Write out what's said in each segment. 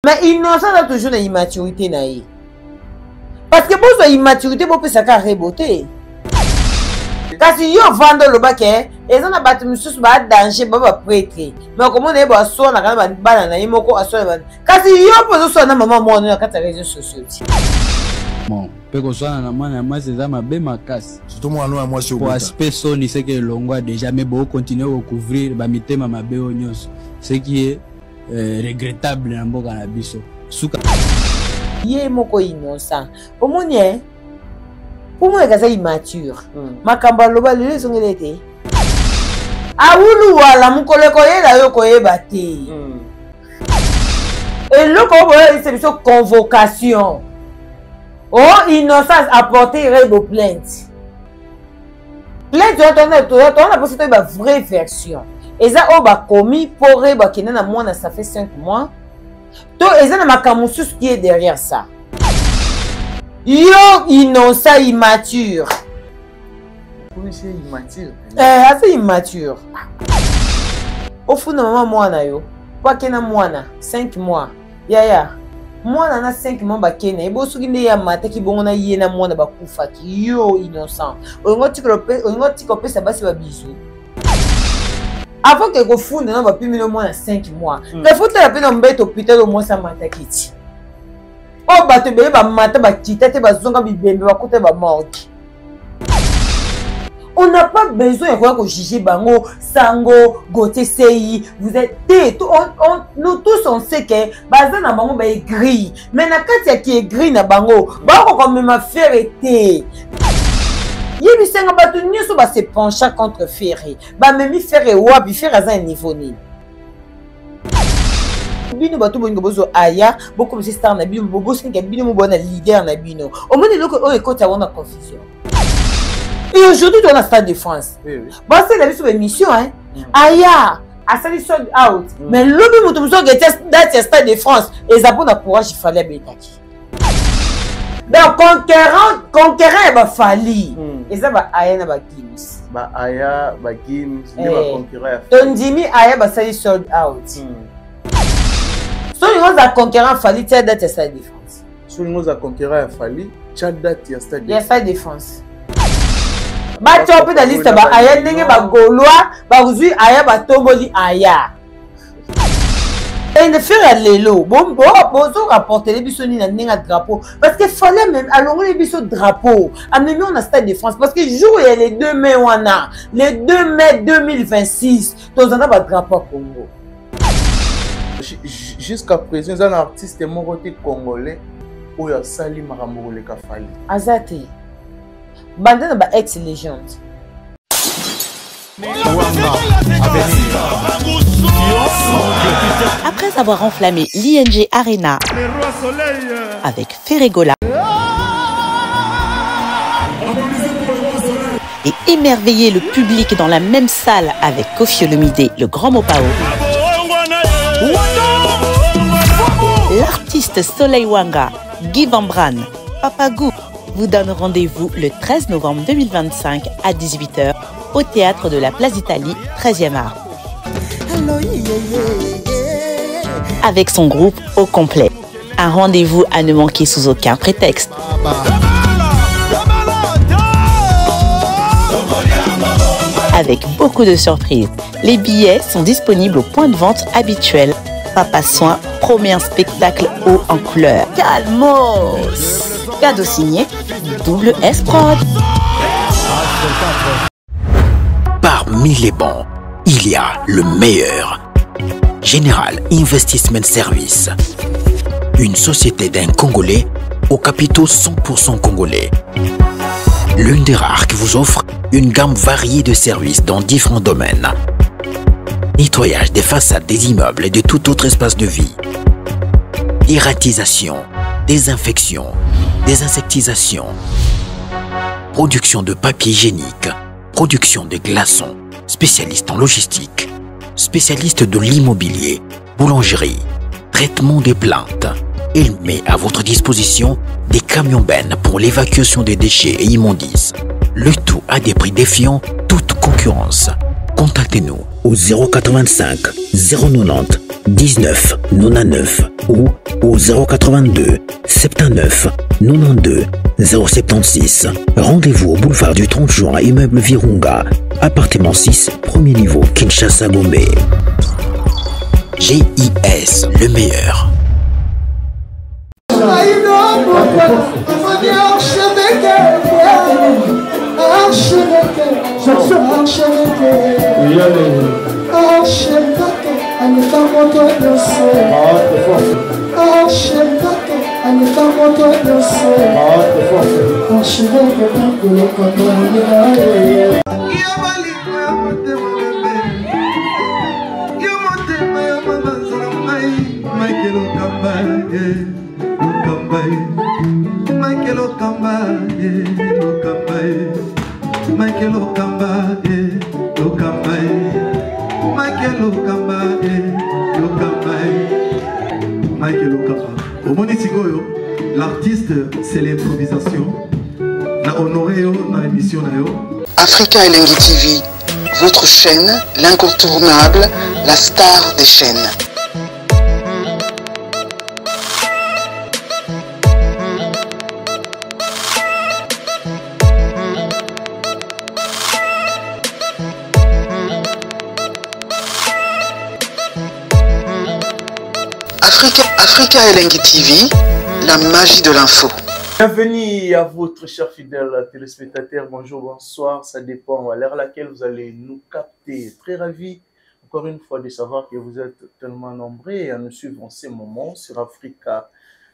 Mais innocent a toujours une immaturité naïe. Parce que pour son immaturité, vous pouvez savoir reboter. Parce que yo vendre le baquet, et ça n'a pas de monsieur ba danger ba prêtre. Mais comment on est ba so na kana ba na yimoko aso ba. Parce que yo pozo so na maman mo na kata réseaux sociaux. Bon, peut que soit na mwana moi c'est ça ma be makasi. Surtout moi non moi sur pour aspect son c'est que longwa déjà mais bon continuer à couvrir ba mitema ma be onyos. Ce qui est regrettable na mboka na biso. Suka Yé moko innocent. Pour moi nie pour moi c'est immature. Makamba loba lelo songelete. Awulu wala mukoleko yela yo koyeba te. Et le combat c'est une convocation. Oh, innocence apporter vos plaintes. Plainte on a posté une vraie version. Et ça on va commis pour qui na moi ça fait 5 mois. To et ça na makamusus qui est derrière ça. Yo innocent immature. Comment c'est immature? Assez immature. Au fond de maman mwana yo. Pas que na mwana 5 mois. Ya. Mwana na 5 mois ba kena. Ebo suki ne ya mata ki bongo na ye na mwana ba kufa ki yo innocent. Ongo tikope sa basi ba bisu. Avant que go funda na ba pimi no mwana 5 mois. Le foute la pena mbeto hôpital au moins sa mata kiti. Oh ba te be ba mata ba kita te ba zonga bibembe ba kote ba morgue. On n'a pas besoin de juger Bango, Sango, Goté, Sei. Vous êtes nous tous on sait que Bazan na Bango est gris. Mais na Katia qui est gris na Bango, Bango comme même faire été. Yébi senga batu nyuso ba se pencha contre Ferré. Ba memi Ferré wa bi Ferré à un niveau ni. Bino batu bongo bozo aya, beaucoup de stars na bino, bobo singa bino mo bona leader na bino. Au moins le ko e kota wana confusion. Et aujourd'hui, on a Stade de France. Bon, c'est la vie sur l'émission, hein. Aya, à ça, sold out. Mais l'homme, nous sommes dans le Stade de France. Et ça, pour le courage, il fallait bétaki. Donc, conquérant, il va fallir. Et ça, Aya, il va Gims. Aya, il va Gims. Il va conquérir. Tondimi, Aya, il va sold out. Si nous avons conquérant, il fallait Stade de France. Si nous avons conquérant, il fallait Stade de France. Ba chope da liste ba aya ndenge ba Gaulois ba uzui aya ba tomboli aya. Et ne faire lelo bon bozo rapporter les bisoni na ndenge drapeau parce que fallait même alongo les biso drapeau amener on a Stade de France parce que jour il y a les 2 mai wana les 2 mai 2026 tozana ba drapeau Congo. Jusqu'à présent un artiste moroté congolais où ya sali makambo le kafali. Azate Bandana ba ex-légende. Après avoir enflammé l'ING Arena avec Ferregola et émerveillé le public dans la même salle avec Koffi Olomide, le grand Mopao, l'artiste Soleil Wanga, Guy Van Bran, Papagou vous donne rendez-vous le 13 novembre 2025 à 18 h au théâtre de la Place d'Italie, 13e art. Avec son groupe au complet. Un rendez-vous à ne manquer sous aucun prétexte. Avec beaucoup de surprises. Les billets sont disponibles au point de vente habituel. Papa Soin promet un spectacle haut en couleur. Calmos! Cadeau signé Double S Prod. Parmi les bons, il y a le meilleur. Général Investment Service. Une société d'un Congolais aux capitaux 100% congolais. L'une des rares qui vous offre une gamme variée de services dans différents domaines. Nettoyage des façades des immeubles et de tout autre espace de vie. Ératisation, désinfection, désinsectisation, production de papier hygiénique, production de glaçons, spécialiste en logistique, spécialiste de l'immobilier, boulangerie, traitement des plaintes. Il met à votre disposition des camions-bennes pour l'évacuation des déchets et immondices. Le tout à des prix défiant toute concurrence. Contactez-nous au 085 090 19 99. ou au 082 79 92 076. Rendez-vous au boulevard du 30 juin, immeuble Virunga, appartement 6, premier niveau, Kinshasa Gombe. GIS, le meilleur. L'artiste, c'est l'improvisation. La honoré dans l'émission. Africa Elengi TV, votre chaîne, l'incontournable, la star des chaînes. Africa Elengi TV, la magie de l'info. Bienvenue à votre cher fidèle téléspectateur. Bonjour, bonsoir, ça dépend à l'heure à laquelle vous allez nous capter. Très ravi encore une fois de savoir que vous êtes tellement nombreux à nous suivre en ces moments sur Africa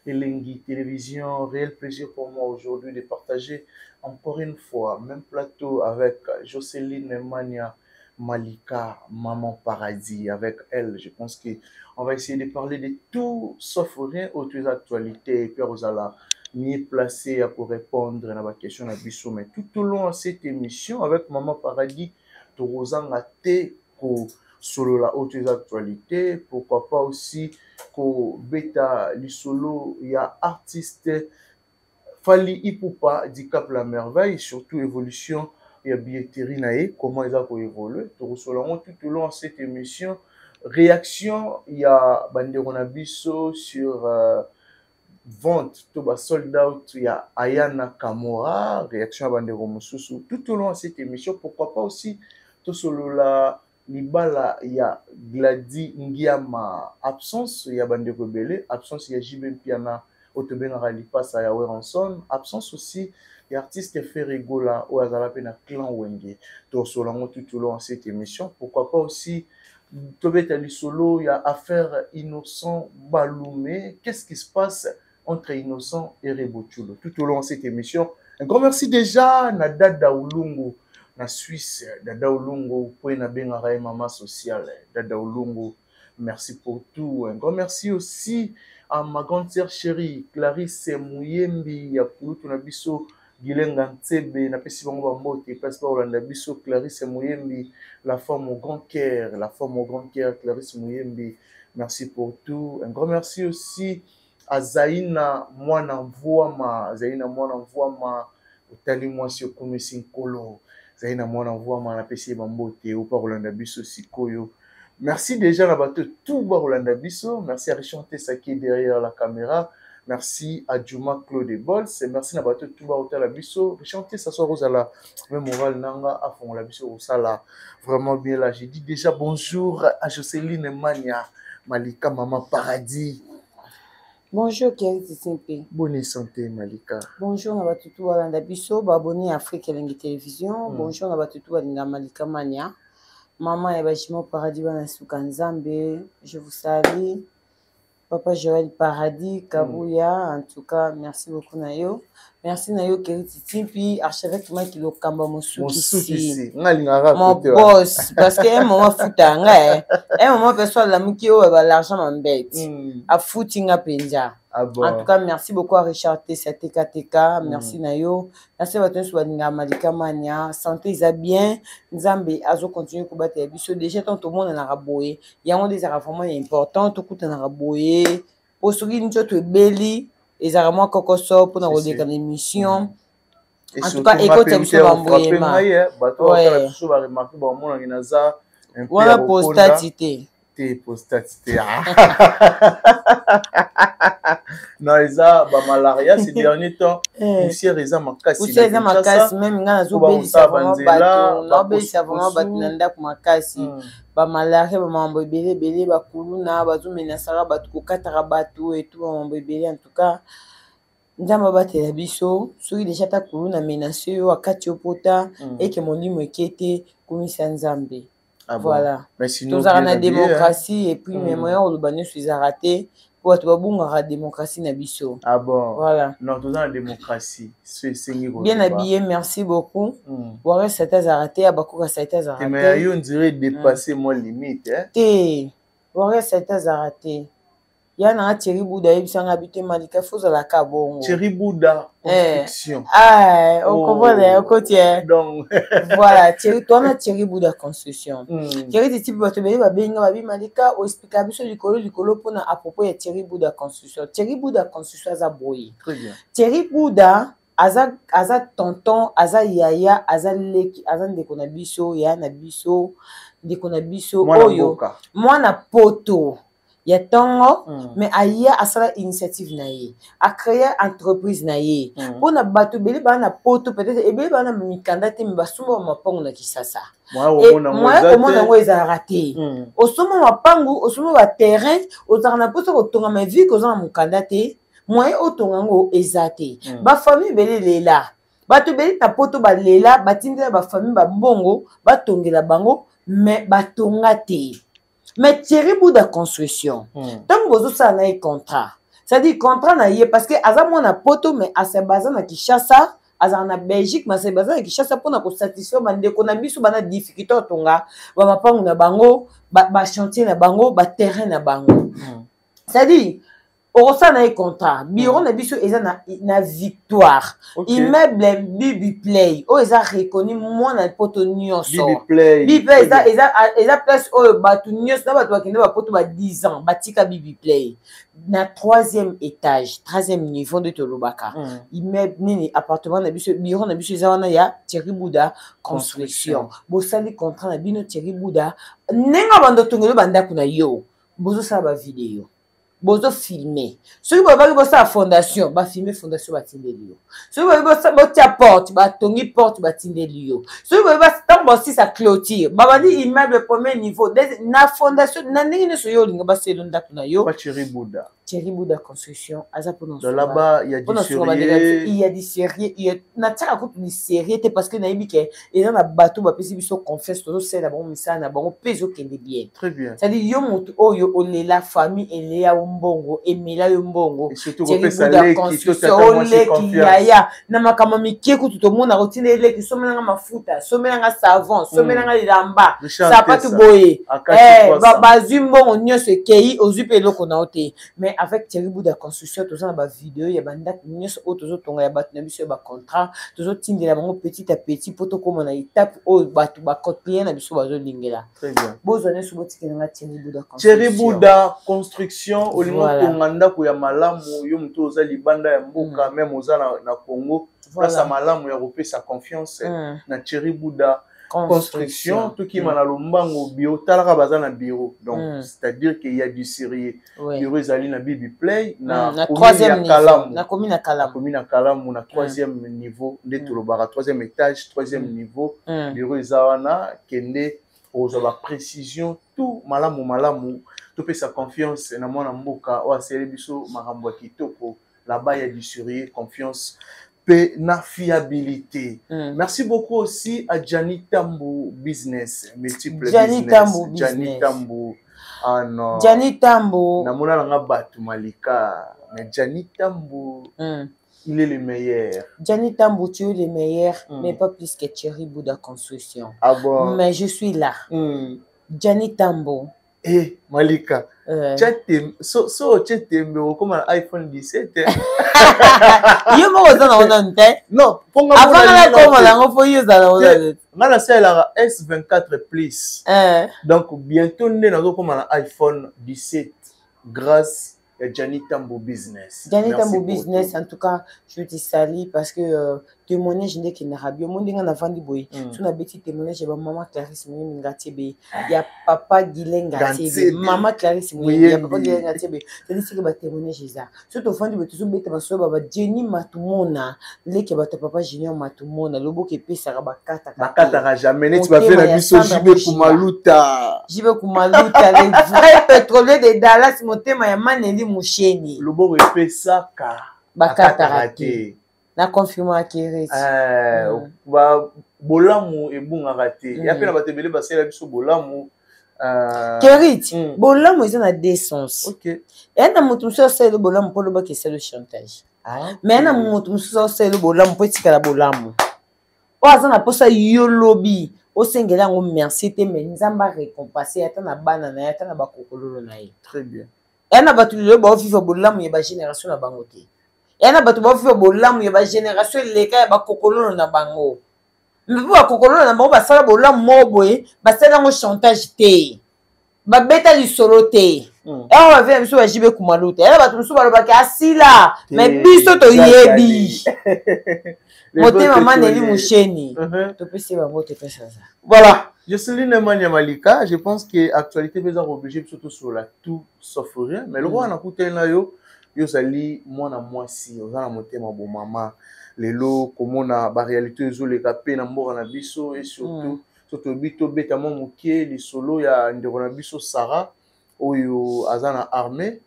Elengi Télévision. Réel plaisir pour moi aujourd'hui de partager encore une fois même plateau avec Jocelyne Mania Malika, Maman Paradis. Avec elle, je pense qu'on va essayer de parler de tout sauf rien autour des actualités. Et puis, vous allez mieux placé pour répondre à la question de Bissou. Mais tout au long de cette émission, avec Maman Paradis, tu as été solo la haute actualité. Pourquoi pas aussi que bêta li solo, il y a artiste Fali Ipupa du Cap la Merveille, surtout évolution. Il y a billetterie naïe, comment ils ont évolué. Tout au long de cette émission, réaction, il y a Banderona Bisso sur vente, tout bas sold out, il y a Ayana Kamora, réaction à Bandero Mosusu. Tout au long de cette émission, pourquoi pas aussi, tout solo la Libala, il y a Gladi Ngiama, absence, il y a Bandero Belé, absence, il y a JB Piana, Otobena Ralipas, Ayawe Ranson, absence aussi, il y a artiste Ferrigola, ou Azalapena Clan Wenge. Tout au long de cette émission, pourquoi pas aussi, Tobetali Solo, il y a affaire Innocent Baloumé. Qu'est-ce qui se passe entre Innocent et Rebochulo tout au long de cette émission? Un grand merci déjà à Dada Ulungu, na Suisse. Dada Ulungu, pour na bengara maman sociale. Dada Ulungu, merci pour tout. Un grand merci aussi à ma grande sœur chérie, Clarisse Mouyembi, ya Pulutu na biso. Gilenga Ntsebe, na pesi bango bambote, place par Olanda Biso, Clarisse Mouyembi, la femme au grand cœur, Clarisse Mouyembi, merci pour tout. Un grand merci aussi à Zaina Mwana Mvuama, Otali Mwasi Okunu Sinkolo, Zaina Mwana Mvuama, na pesi bambote, ou par Olanda Biso Sikoyo. Merci déjà à bateau tout par Olanda Biso, merci à Richard Tessaki derrière la caméra. Merci à Juma Claude Bols. Merci à Bateau Touba Hotel Abisso. Chanter ça soit Rosala. Même moral Nanga à fond Labisso Rosala. Vraiment bien là. J'ai dit déjà bonjour à Jocelyne Mania Malika Maman Paradis. Bonjour Keriti Simpe. Bonne santé Malika. Bonjour à Bateau Touba Abisso. Abonné à Afrique Elengi Télévision. Bonjour à Bateau Touba Malika Mania. Maman et Bachimo Paradis Banasuka Nzambe. Je vous salue. Papa Joël Paradis, Kabouya, en tout cas, merci beaucoup Nayo. Merci Nayo Keriti, puis archevêque moi qui le kamba Moussoukisi. Mon boss, parce qu'à un moment fouta, un moment personne la mukio l'argent m'embête. A footing à Penja. En tout cas, merci beaucoup à Richard TKTK, merci Nayo. Merci à tous Wadinga Malika Mania, santé ils a bien, Nzambe azo continue pour battre biso déjà tant tout le monde en araboé. Il y a des arabes importants, tout coûte en araboé. Pour ceux qui nous ont belli, ils ont vraiment cocoso pour nous regarder l'émission. En tout cas, écoute, c'est un peu ouais. Voilà postatité. T prostate T. Non, eza ba malaria ces derniers temps. Poussière eza makasi. Poussière eza makasi même nga nazo belisa vraiment bato, na belisa vraiment bato na ndako makasi. Ba malaria ba mambo ebele ba kuluna bazo menasara bato kokataka bato et tout ba mambo ebele en tout cas. Nzamba batela biso soki déjà ta kuluna menace yo akati opota et que mon limo ekete komisa nzambe. Voilà. Mais sinon tozala na démocratie et puis mais moyen oloba nyonso eza raté po bato babungaka démocratie na biso. Ah bon? Voilà. Non, tozala na démocratie. Bien habillé, merci beaucoup. Waré ça t'a raté, abakoka ça t'a raté. Mais yo on dirait dépasser mon limite hein. Té. Waré ça t'a raté. Yana Thierry Bouda ebisanga habité Malika foza la kabongo. Thierry Bouda construction. Ah, on comprend le côté. Donc voilà, Thierry toi na Thierry Bouda construction. Thierry de type bato beli ba benga ba bi Malika o explica biso likolo pona à propos ya Thierry Bouda construction. Thierry Bouda construction za boyi. Très bien. Thierry Bouda aza tonton, aza yaya, aza leki, aza ndeko na biso, ya na biso, ndeko na biso oyo. Mwana poto. Ya tongo mais aya asala initiative na ye a créer entreprise na ye pona bato beli bana poto peut-être ebeli bana mikanda te me basumba mapango na Kisasa moi comment ngo eza raté osoma mapango osoma ba terrain ozana poto ko tonga ma vie ko za mukanda te moi otonga ngo eza te ba famille beli lela bato beli na poto ba lela batindela ba famille ba mbongo batongela bango mais batonga te. Mais Thierry Bouda construction. Tant que vous avez un contrat. C'est-à-dire contrat na yé parce que aza mona poto mais à se baser na Kinshasa, aza na Belgique mais se baser na Kinshasa pour na ko satisfaire bande ko na biso bana difficulté tonga ba mapango na bango ba chantier na bango ba terrain na bango. C'est-à-dire au sein d'un contrat, bureau na biso eza na victoire. Immeuble Bibi Play. O eza reconnu moi na poto nyonso. Bibi Play. Bibi Play eza place o batu nyonso na batu bakende ba poto ba 10 ans, batika Bibi Play. Na 3e étage, 3e niveau de Tolobaka. Immeuble nini appartement na biso, bureau na biso eza wana ya Thierry Bouda construction. Bo sali contrat na bino Thierry Bouda. Nenga bando tongelo bandako na yo. Bozo sa ba vidéo. Bozo filmer. Ceux qui vont voir sa fondation, ba filmer fondation batinde liyo. Ceux qui vont voir sa porte, ba tongi porte batinde liyo. Ceux qui vont voir tant aussi sa clôture. Ba badi immeuble premier niveau. Na fondation na ndenge ne soyo linga ba selo ndako na yo. Thierry Bouda. Thierry Bouda construction aza pour là-bas il y a du sérieux. Il y a du sérieux. Il y a na taka ko du sérieux parce que na yebi ke eza na bateau ba pesi biso confiance to c'est na bon misa na bon peso kende bien. Très bien. C'est-à-dire yo moto oyo olela famille eleya mbongo emela yo mbongo. Et surtout ko pesa leki yaya na makama mikie ko to mona rotine leki somelanga mafuta somelanga savon somelanga lamba sapatu boye bazwi mbongo nyonso ekei ozwi pe eloko na ote mais avec Thierry Bouda construction tous na ba vidéo ya banda nyonso otozo tonga ya bato na biso ba contrat tozo tindela bango petit à petit poto comme na étape o bato ba copier na biso bazo lingela. Très bien. Bozone subo tikena Thierry Bouda construction. Thierry Bouda construction olingo tonga ndako ya malamu yo mto oza libanda ya mboka même oza na Congo ça malamu ya kopesa confiance na Thierry Bouda construction tout qui m'a lombango bio talaka baza na bureau donc c'est-à-dire qu'il y a du sérieux bureau ezali na Bibi Play na 3e niveau na commune Kalamu na 3e niveau de Tolobara 3e étage 3e niveau bureau ezawana kende aux la précision tout malamu tout peut sa confiance na mwana mboka o aseli biso makambo kitoko là-bas il y a du sérieux confiance na fiabilité. Merci beaucoup aussi à Gianni Tambo Business, multiple Gianni Tambo. Ah non. Gianni Tambo. Namona langa batu malika, mais Gianni Tambo, il est le meilleur. Gianni Tambo, tu es le meilleur, mais pas plus que Thierry Bouda construction. Ah bon. Mais je suis là. Gianni Tambo. Eh, Malika. So comme un iPhone 17. Yo mo na non, c'est la S24 Plus. Donc bientôt nous comme un iPhone 17 grâce à Gianni Tambo Business. Gianni Tambo Business, en tout cas, je te salue parce que témoignage ndeke na rabio monde nga na vandi boy so na beti témoignage ba maman Clarisse Mouye Ngatebe ya papa Guilain Ngatebe maman Clarisse Mouye ya papa Guilain Ngatebe c'est que ba témoignage ça so to vandi boy to beta ba so ba Jenny Matumona leke ba papa Junior Matumona lobo ke pesa ba kata jamais net ba faire na biso jibe kumaluta les vrais pétroliers de Dallas motema ya Maneli Musheni lobo pesa ka bakata raté na confirmer akiri ba bolamu ebunga raté ya pe na batebele basela biso bolamu Kerit bolamu ils ont la décence OK et na mutu so c'est le bolamu pour le ba que c'est le chantage mais na mutu so c'est le bolamu pour tika la bolamu o azana posa yolobi o sengela ngo merci te mais nzamba récompenser ata na bana na ata na bakokololo na ye très bien et na batu le ba vivre bolamu ya ba génération na bango te yana bato ba vivre bolamu ya ba génération leka ya ba kokolono na bango mpe ba kokolono na bango basala bolamu moboye basala ngo chantage te ba beta lisolo te ewa ba via biso ba jibe kumaluta yana bato biso balobaki asila mais biso toyebi motema Maneli Musheni topesi bango te pesa ça voilà Jocelyne Mania Malika je pense que actualité beza obligé surtout sur la tout sauf rien mais le roi na kutena yo yozali mwana mwasi ozana motema bo mama lelo komona ba réalité ezoleka pe na mboka na biso et surtout bito beta mo mokie lisolo ya ndeko na biso Sarah oyo azana armée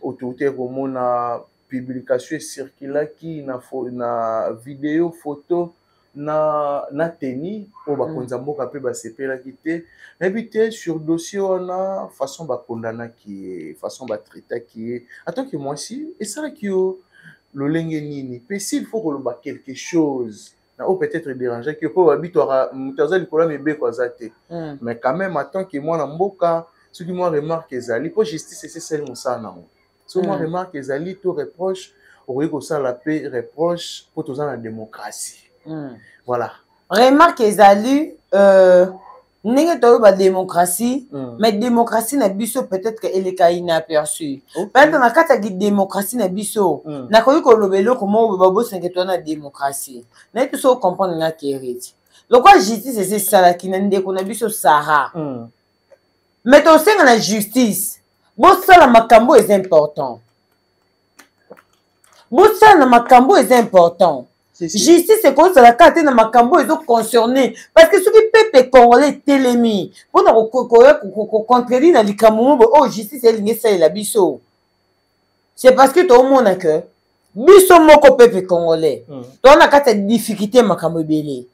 autorité komona publication circulaki na vidéo photo na teni o ba konza mboka pe ba sepela kité habité sur dossier on façon ba condamna qui façon ba traiter qui attends que moi si et ça qui le lenge nini mais s'il faut que ba quelque chose na ou peut-être déranger que pour habitoire mutaza likola mebe kwa zate mais quand même attends que moi na mboka ce qui moi remarque ezali pour justice c'est celle mosana nango ce moi remarque ezali tout reproche au ko ça la paix reproche pour tous la démocratie. Voilà. Remarque ezali ndenge to ba démocratie mais démocratie na biso peut-être que elle est inaperçue. Peut-être na kata ki démocratie na biso na koyi ko lobelo ko mo ba bo 5 to na démocratie. Na tout so comprendre na Kerit. Le quoi justice c'est ça la ki na ndeko na biso Sarah. Mais to senga na justice. Bo sala makambo est important. Bo sala makambo est important. Justice c'est comme ça la carte na makambo ils ont concerné parce que ceux qui peuple congolais télémi pour na contredire na likamu oh justice elle ngesa la biso c'est parce que tout le monde que biso moko peuple congolais to na carte difficulté makambo belé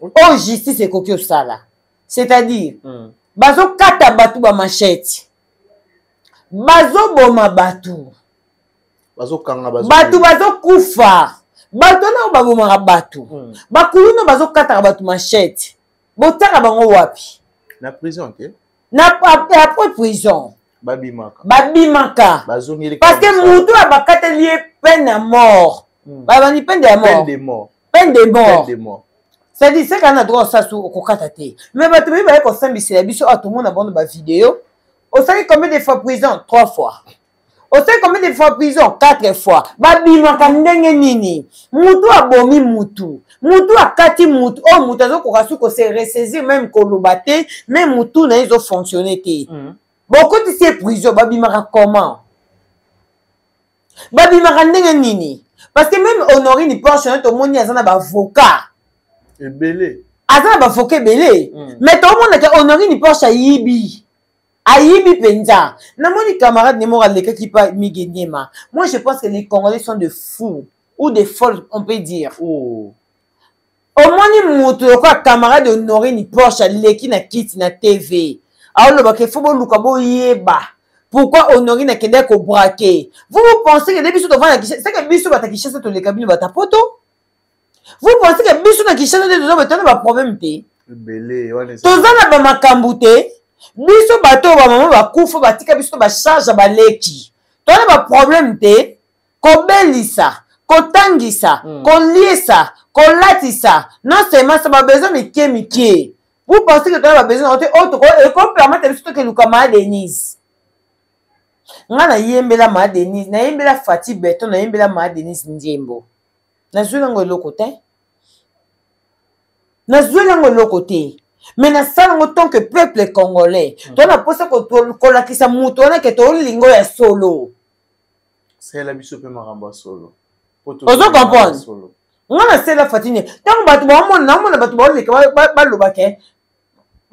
oh justice c'est kokyo sala c'est-à-dire bazo kata batu ba machette bazo boma batu bazo kanga batu bazo kufa bato na babomaka bato bakulu bazo kata bato machette botaka bango wapi na prison ke na après prison babimaka parce que mutu abakata lié peine à mort babani peine de mort c'est-à-dire c'est qu'on a droit ça sur kokata te mais bato bi ba ko sambisela biso atomona bando ba vidéo au sait combien de fois prison 3 fois. On sait combien de fois prison 4 fois. Babimaka ndenge nini. Mutu abomi mutu. Mutu akati mutu. Oh mutu azo kokasu ko se ressaisir même kolobate, même mutu na izo fonctionner te. Beaucoup de ces prisons babimaka comment? Babimaka ndenge nini. Parce que même Honorine il peut enchaîner tout monde azana ba avocat. Et belé. Azana ba avocat belé. Mais tout le monde que Honorine il peut yibi. Aïbi Penza. Namoni camarade Nemora Leka qui parle Miguenyema. Moi, je pense que les Congolais sont de fous. Ou de folles, on peut dire. Au moins, ni moto, quoi, camarade honoré, ni Porsche, Leki, na kit, na TV. Alors, le baké, faut bon, Lukabo, yeba. Pourquoi honoré n'a qu'à qu'au braquer? Vous pensez que les bisous devant la quiche, c'est que bisous va ta quiche, c'est les cabines va ta poto? Vous pensez que bisous n'a quiche, c'est des hommes, tu n'as pas problème, t'es? Belé, on est. Tous en a ma cambouté. Biso bato ba maman ba kufa batika biso ba charge ba leki. Tona ba problème te ko belisa, ko tangisa, ko liesa, ko latisa. Non seulement ça ba besoin de mike. Vous pensez que tona ba besoin de autre et ko permettre biso que lukama Denise. Nga na yembela ma Denise, na yembela Fati Beton, na yembela ma Denise Ndiembo. nazwi nango eloko te nazwi nango eloko te mais nasala yango tant que peuple congolais to na posa kolakisa moto wana ke tolingo ya solo sala biso mpe makambo ya solo ozo comprendre nga nasala fatine ntango bato naomona bato baoleka balobake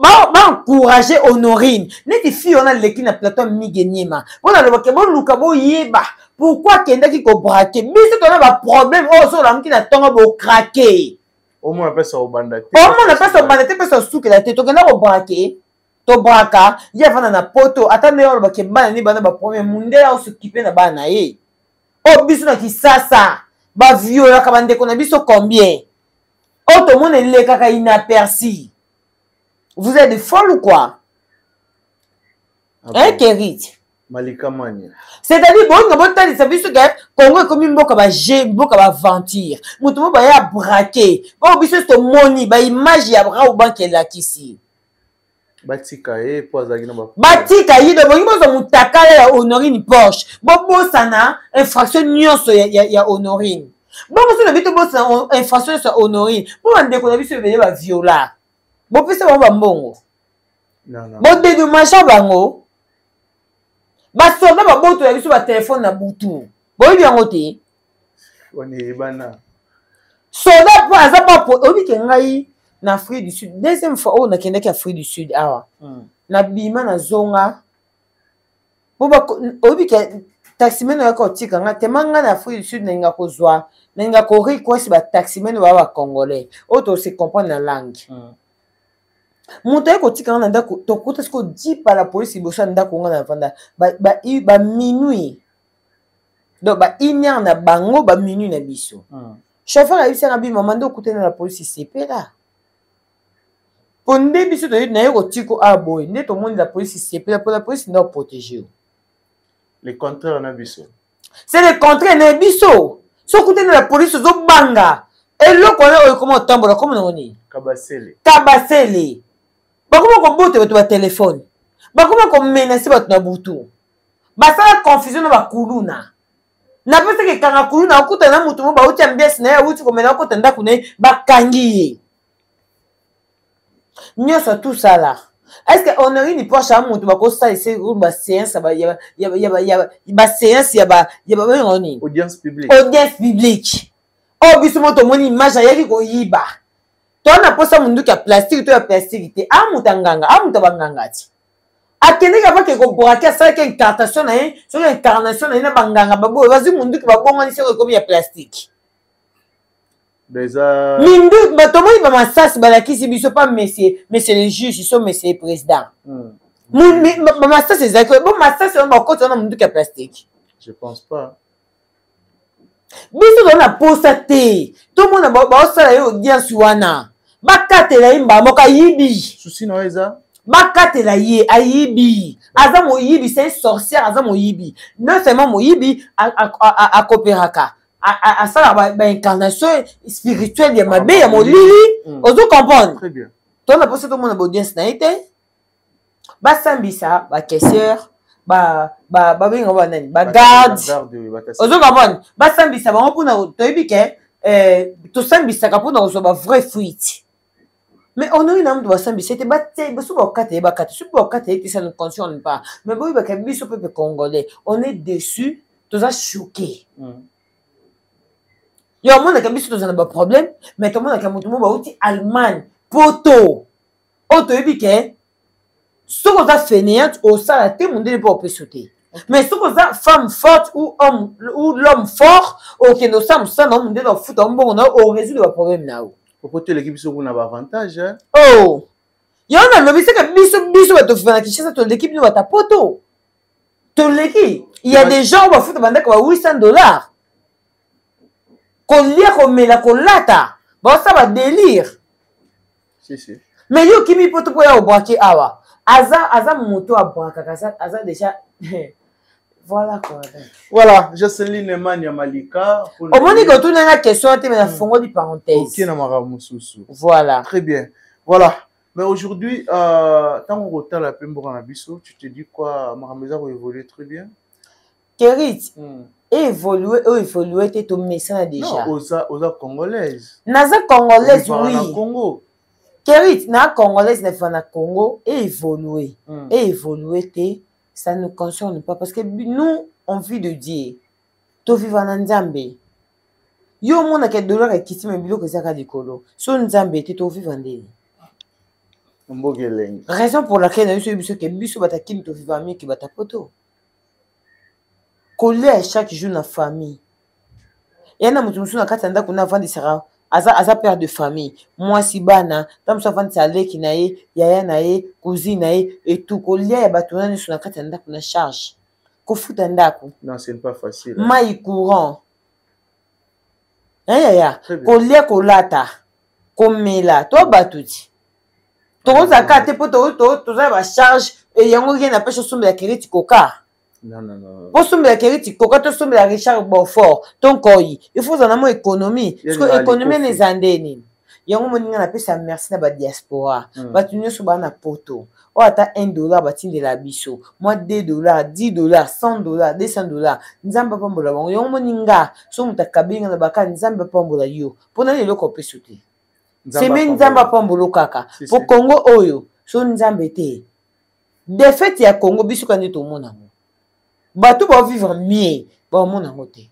baencourage Honorine neti fille wana leki na plateau migenyema mpona lobake boluka boyeba pourquoi akendaki kobrake biso tona baproblème oyo osolamuki na ntongo bokrake omona pesa obanda te pesa osukela te tokenda kobrake tobraka ye avanda na poto ata nde olobake bana ni bana bapremier mundele aosokipe na bana na ye oyo biso na kisasa baviolaka bandeko na biso combien oyo tomona elekaka inaperci. Vous êtes folle ou quoi? Hein, Kérit? Malika Mania. C'est-à-dire, bon, on va dire que Congo est comme une boca va ventir. Moutoumou va y braquer. Bon, biso c'est moni, ba image ya bra ou banque la kisi. Batika e poazaki na ba. Batika yi de bon, ils vont mutaka ya Honorine Porsche. Bon, sana infraction nyonso ya Honorine. Bon, on se bito boss infraction sur Honorine. Pour un déco na biso venir ba viola. Bon, puis c'est bon, bongo. Non. Bon, dédommage bango. Ba soldat ba boto ya biso ba téléphone na butu. Bon, bien ngote. On est bana. Soldat po aza pa po obi ke ngai na Afrique du Sud. Deuxième fois on a kende ki Afrique du Sud awa. Na bima na zonga. Bo ba obi ke taximeno ya ko tika nga temanga na Afrique du Sud na nga ko zwa. Na nga ko request ba taximeno ba congolais. Auto se comprendre la langue. Monte ko tika na ndako to kota sko di pa la police ibosa ndako nga na vanda ba minuit donc ba inya na bango ba minuit na biso chauffeur a yisa na bi maman ndo kutena la police sepela ponde biso to na yo ko tiko aboy nde to monde la police sepela pour la police ndo protéger le contraire na biso c'est le contraire na biso so kutena la police zo banga eloko na o comment tambola comme noni kabasele bakoma kobote bato ba téléphone bakoma ko menacer bato na butu basala confusion na bakuluna na pesa ke kanga kuluna okuta na mutu mo ba uti ambiance na ya uti ko mena okota ndako ne bakangi ye nyonso tout ça là est-ce que Honorine Porsche a mutu bako sa ese ba séance ba séance ya ba ngoni audience publique o biso moto moni image ya ki ko yiba to na posa mundu ka plastique to ya plastique te amutanganga amutabanganga ti akende ka ke ko braquer ça que incarnation na so incarnation na banganga babo vazi mundu ki babonga ni seko comme ya plastique déjà mindu batomo ba masasi balakisi biso pas monsieur le juge so monsieur le président ba masasi ezaki bon masasi on ba kota na mundu ka plastique je pense pas biso na posa te to mona ba osala yo audience wana bakatela imba moka yibi souci na eza bakatela ye ayibi aza moyibi c'est sorcière aza moyibi non seulement moyibi a coopéraka a sala ba incarnation spirituelle ya mabe ya molili ozo comprendre très bien to na posa to mona ba audience na ite basambisa ba caissière ba benga ba nani ba garde ozo comprendre basambisa bango pona toyebi ke tosambisaka mpona kozwa ba vrai fuite mais Honorine na mutu basambisa ete bate biso bakate bakate soki bakate ete ça ne concerne pas mais boyebaka biso peuple congolais on est déçu toza choqué yo omonaka biso toza na baproblème mais tomonaka motu mo bauti Allemagne poto oyo toyebi ke soki oza fainéante osala te mondele mpo opeso te mais soki oza femme forte ou homme ou l'homme fort okende osala mosala na mondele ofuta mbongo na yo orésoudre baproblème na yo popote eleki biso kuna baavantage oh yo nalobi seke biso bato fana na Kinshasa toleki bino bata poto toleki il y a des gens bafuta bandaka ba $800 kolia komela kolata baosala badélire mais yo kimi poto mpo ya obrake awa aza moto abrakaka aza déjà voilà quoi voilà Jocelyne Mania Malika omoni que tout na question te mais na fongoli parenthèse ok na makambo susu voilà très bien voilà mais aujourd'hui tant on retard la pembo na biso tu te dis quoi makambo eza ko évoluer très bien Kérit évolué te to mesana déjà. Non, oza congolaise. Naza congolaise oui. Na Congo. Kerit na congolaise na Congo évolué. Évolué te ça ne concerne pas parce que nous on vit de Dieu. To vivre na Nzambe. Yo mona ke dollar ekiti me biloko ezaka likolo. So Nzambe te to vivre ndeni. Raison pour laquelle nous sommes que biso batakim to vivre mieux que batapoto. Coller chaque jour na famille. Et na mutu musu na katanda kuna vandi sera aza père de famille. Moi si bana, tam so vandi sale ki na ye, yaya na ye, cousine na ye et tout coller ya batona ni suna katanda kuna charge. Ko futa ndako. Non, c'est pas facile. Mai courant. Yaya, coller kolata. Komela, to batuti. Toza ka te po toza ba charge et yango ki na pêche sombe ya kiriti koka. Non. Pour sombe la kiriti koka to sombe la Richard Beaufort. Ton koi, il faut en avoir économie. Parce que économie les andeni. Yango moninga na pesa merci na ba diaspora. Ba tunyo so ba na poto. O ata $1 ba tinde la biso. Moi $2, $10, $100, $200. Nzamba pambola bango. Yango moninga so mutakabinga na baka nzamba pambola yo. Pona le loko pesote. C'est même nzamba pambolo kaka. Pour Congo oyo, so nzambe te. De fait ya Congo biso kandi to mona. Bato ba vivre mieux, ba mona ngote.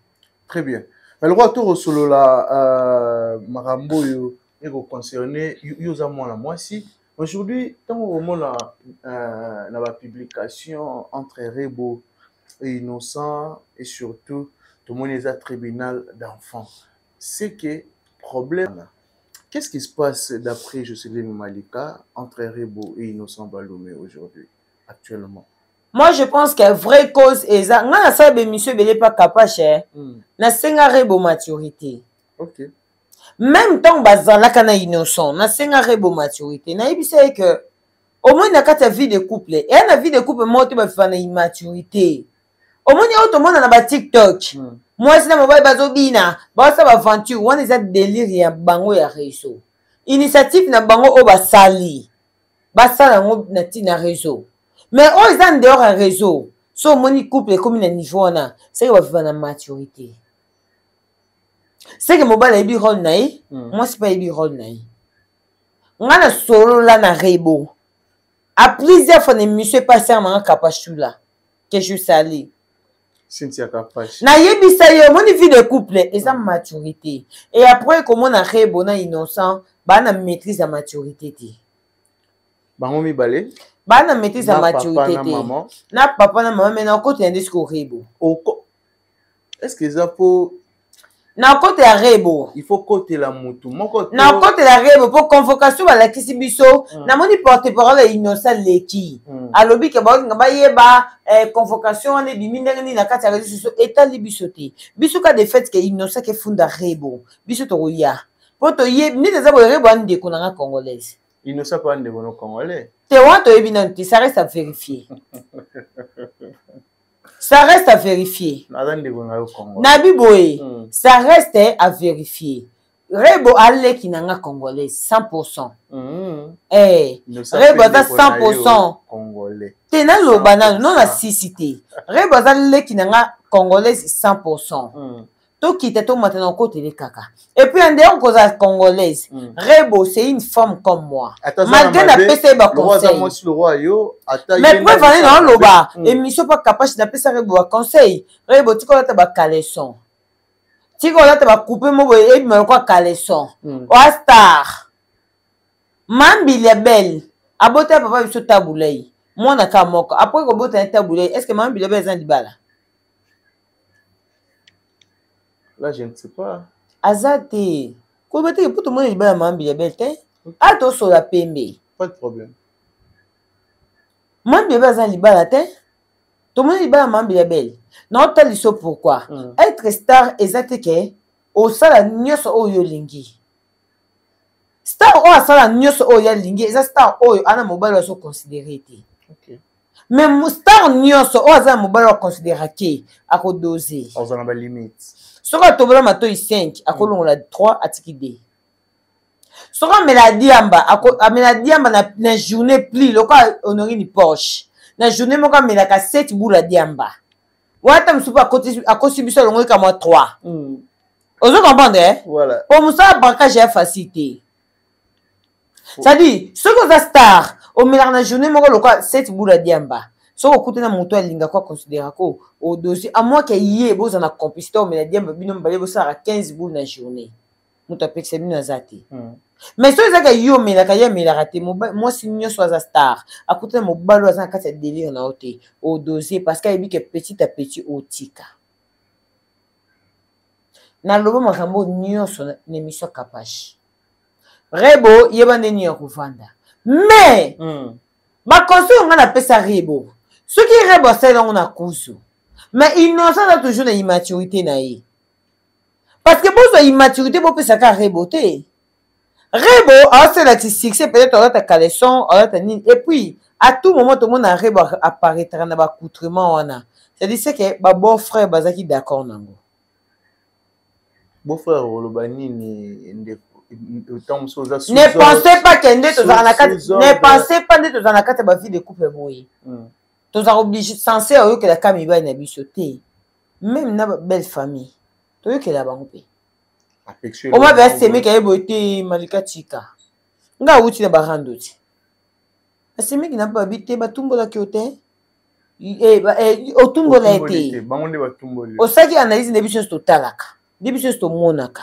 Très bien. Mais le roi Toro solo la marambo yo ego concerné yo za mona moi si aujourd'hui tant au moment na la publication entre Rebo et Innocent et surtout tout le monde est à tribunal d'enfants. C'est que problème. Qu'est-ce qui se passe d'après Jocelyne Malika entre Rebo et Innocent Balomé aujourd'hui, actuellement? Moi, je pense que la vraie cause est ça. Nga sa be monsieur belé pas capable cher. Na senga Rebo maturité. OK. Même tant bazala kana Innocent, na senga Rebo maturité. Na yebisa que au moins na kata vie de couple. Et na vie de couple moi tu ba fa na immaturité. Au moins ya auto monde na ba TikTok. Moi, si na mobile bazobina, basa ba aventure, on est à délire ya bango ya réseau. Initiative na bango o basali. Basala ngo na tina réseau. Mais on est en dehors à réseau. So moni couple comme na niveau na, c'est que va vivre na maturité. C'est que mobile a bi rôle naï, moi c'est pas bi rôle naï. Ngana solo la na Rebo. A plusieurs fois ne monsieur passer en kapachula que je sali. Cynthia Kapache. Na yebisa yo moni vie de couple et sa maturité. Et après comment na Rebo na Innocent, ba na maîtrise la maturité ti. Bango mi balé. Ba na maîtrise la maturité ti. Na papa na maman mais na côté un disque Rebo. Est-ce que ça pour na côté ya Rebo il faut côté la mutu moko na côté la Rebo pour convocation ba la kisi biso na moni porte-parole Innocent Leki alobi ke ba nga yeba convocation on est bimindenge ni na kati ya réseaux sociaux état libiso te biso ka de fait que Innocent ke funda Rebo biso to ya poto ye ni des abo Rebo ande ko na congolaise Innocent pas ande ko congolais te wa to ebi non ça reste à vérifier. Ça reste à vérifier. Nabi Boé, ça reste à vérifier. Rebo ale qui n'a pas congolais 100%. Rebo a 100% congolais. Tena lo banane non la cité. Rebo ale qui n'a pas congolais 100%. To quitte to maintenant côté les caca. Et puis en dehors cause congolaise, Rebo c'est une femme comme moi. Malgré la PC ba conseil. Mais preuve aller dans loba et mission pas capable de pesa Rebo conseil. Rebo tu connais ba caleçon. Tu connais ba couper mo et me quoi caleçon. O star. Mambi la belle. Abota papa biso taboulay. Moi na ka moko. Après ko bota taboulay, est-ce que mambi la belle zan dibala? Là, je ne sais pas. Azate. Quand vous êtes pour tout le monde, il y a un belle ah, tu sur la PMB. Pas de problème. Moi, il y a un libala. Tout le monde, il y a un belle. Non, tu as dit pourquoi. Être star, exact, que au sala nyos o yo lingi. Star o sala nyos o yo lingi. C'est star o yo ana mobile so considéré. OK. Mais star nyos o ana mobile considéré qui à ko doser. On a une limite. Soka tobela matoi 5 akolongola 3 atiki D. Soka meladiamba meladiamba na journée pli loka honori ni Porsche. Na journée moka melaka 7 boula diamba. Wata msupa à côté biso longo ka moi 3. Ozo comprendre hein? Voilà. Pour musa braquage ya facilité. Ça dit, ce que za star, au mélange na journée moko lokwa 7 boula diamba. So okute na moto alinga kwa considérer ko au dossier à moi que yé boza na complicité au mélange diamba bino mbale bosa 15 boules na journée. Muto apexé bino zati. Mais so ezaka yo melaka ya melaka te moi si nyonso za star akute na mobalo aza na kati ya délire na ote au dossier parce qu'il dit que petit à petit otika. Na lobo makambo nyonso na émission Kapashi. Rebo yeba neni ya kuvanda. Mais ba conseil on a appelé ça Rebo. Ce qui Rebo c'est dans on a kusu. Mais innocent a toujours une immaturité na yi. Parce que pour immaturité pour ça ka Rebo te. Rebo a c'est la succès peut-être on a ta caleçon, on a ta nini et puis à tout moment tout le monde a Rebo apparaîtra na ba accoutrement on a. C'est-à-dire que ba bon frère bazaki d'accord nango. Beau-frère Olobani ne pensez pas que ne pensez pas que dans la carte de vie de couple boy. Tu es obligé censé que la caméra n'a bichoté. Même na belle famille. Tu veux que la banque. On m'a versé mais qu'il y a beauté Malika Chika. Nga uti na barando ti. C'est mec qui n'a pas habité batumbo la kyote. Otumbo la été. Au saki analyse des bichos totalaka. Des bichos to monaka.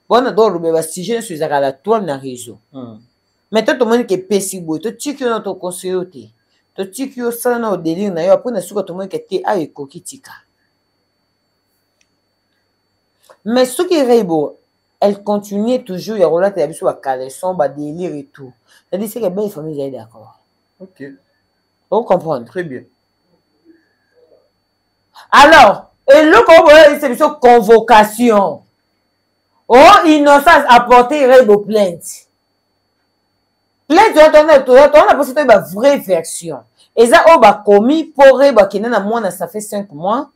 Bon adoro beba sujet sur la toile na réseau. Mais toi tout le monde qui pesi boy, toi tu qui na to conseiller. Toi tu qui au sala na délire na yo après na suka tout le monde qui te a ekokitika. Mais ce qui est Rebo, elle continue toujours à relater la biso à caleçon, ba délire et tout. C'est-à-dire que belle famille est d'accord. OK. Vous comprenez? Très bien. Alors, et le combat c'est une convocation. Oh, innocence apporter Rebo plainte. Plainte, on a posé une vraie version. Et ça, on va commis pour Rebo qui n'est pas moi, ça fait 5 mois.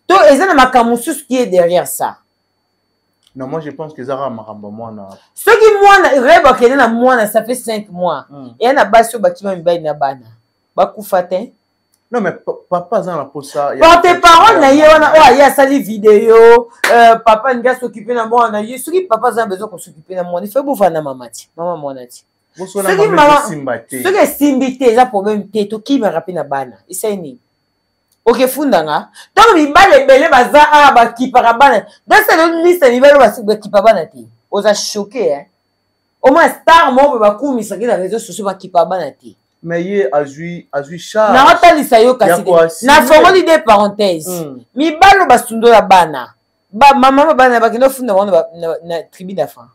Donc, et ça, on a Kamoussus qui est derrière ça. Non, moi je pense que Zara Maramba moi na. Ce qui moi Rebo qui n'est pas moi, ça fait 5 mois. Et on a basso bâtiment bail na bana. Bakou fatin. Non mais papa ça pour ça. Par tes parents na yéwana oh il y a sali vidéo papa nga s'occuper na moi na yé soki papa a besoin qu'on s'occuper na moi il fait bouffer na mamati maman monati ce qui maman ce que simbité ça problème té to qui me rappelle na bana isaini OK fundanga tant mi bale belé baza a ba ki para bana dans cette liste mi bale ba ki pa bana té oza choqué hein au moins star mo ba ku mi saki na réseaux sociaux ba ki pa bana té. Mais il a joué charge. Na otalisa yo kasi. Na fongoli des parenthèses. Mi balo basundo la bana. Ba maman bana ba kino funda na tribu d'enfants.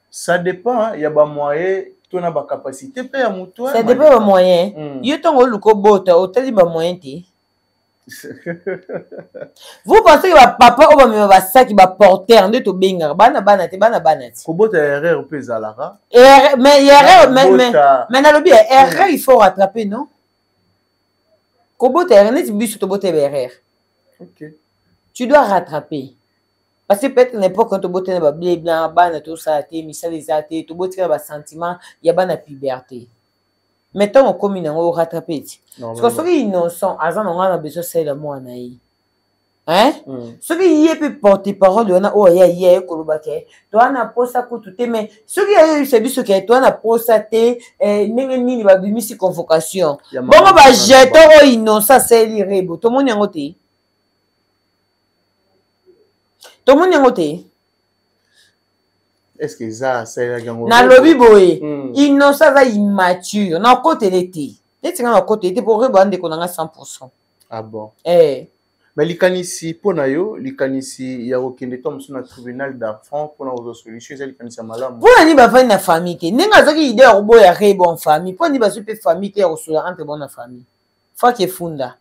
Ça dépend, il y a ba moyen, tu as ba capacité pe ya mutu. Ça dépend ba moyen. Yo tongo luko bota, otali ba moyen ti. Vous pensez que papa ou ba ba saki ba porteur nde to benga bana te bana ti. Ko bota erreur pe zalara. Mais erreur mais na lobi erreur il faut rattraper non? Ko bota erreur net biso to bota erreur. OK. Tu dois rattraper. Parce que peut-être n'importe quand tu bota ba blé blanc bana tout ça té misal les até to bota ba sentiment ya bana puberté. Mettons au commune on rattraper. Parce que ceux qui innocents, azan on a besoin c'est le moi naï. Hein? Ceux qui y peut porter parole on a oh ya kolobake. Toi na posa ko tout mais ceux qui a eu c'est biso que toi na posa té nini ba bimisi convocation. Bon ba jeton oh innocent c'est lirebo. Tout le monde yangote. Tout le monde yangote. Est-ce que ça c'est la gango? Na lobby boy. Innocent va immature. Na côté l'été. L'été na côté l'été pour rebande qu'on a 100%. Ah bon. Mais likanisi pona yo, likanisi ya okende tom sur le tribunal d'enfants pour nos solutions, c'est likanisi malamu. Pour ni ba fa na famille ke. Ninga zaki idée obo ya rebo en famille. Pour ni ba super famille ke ressola entre bonne famille. Fa ke funda.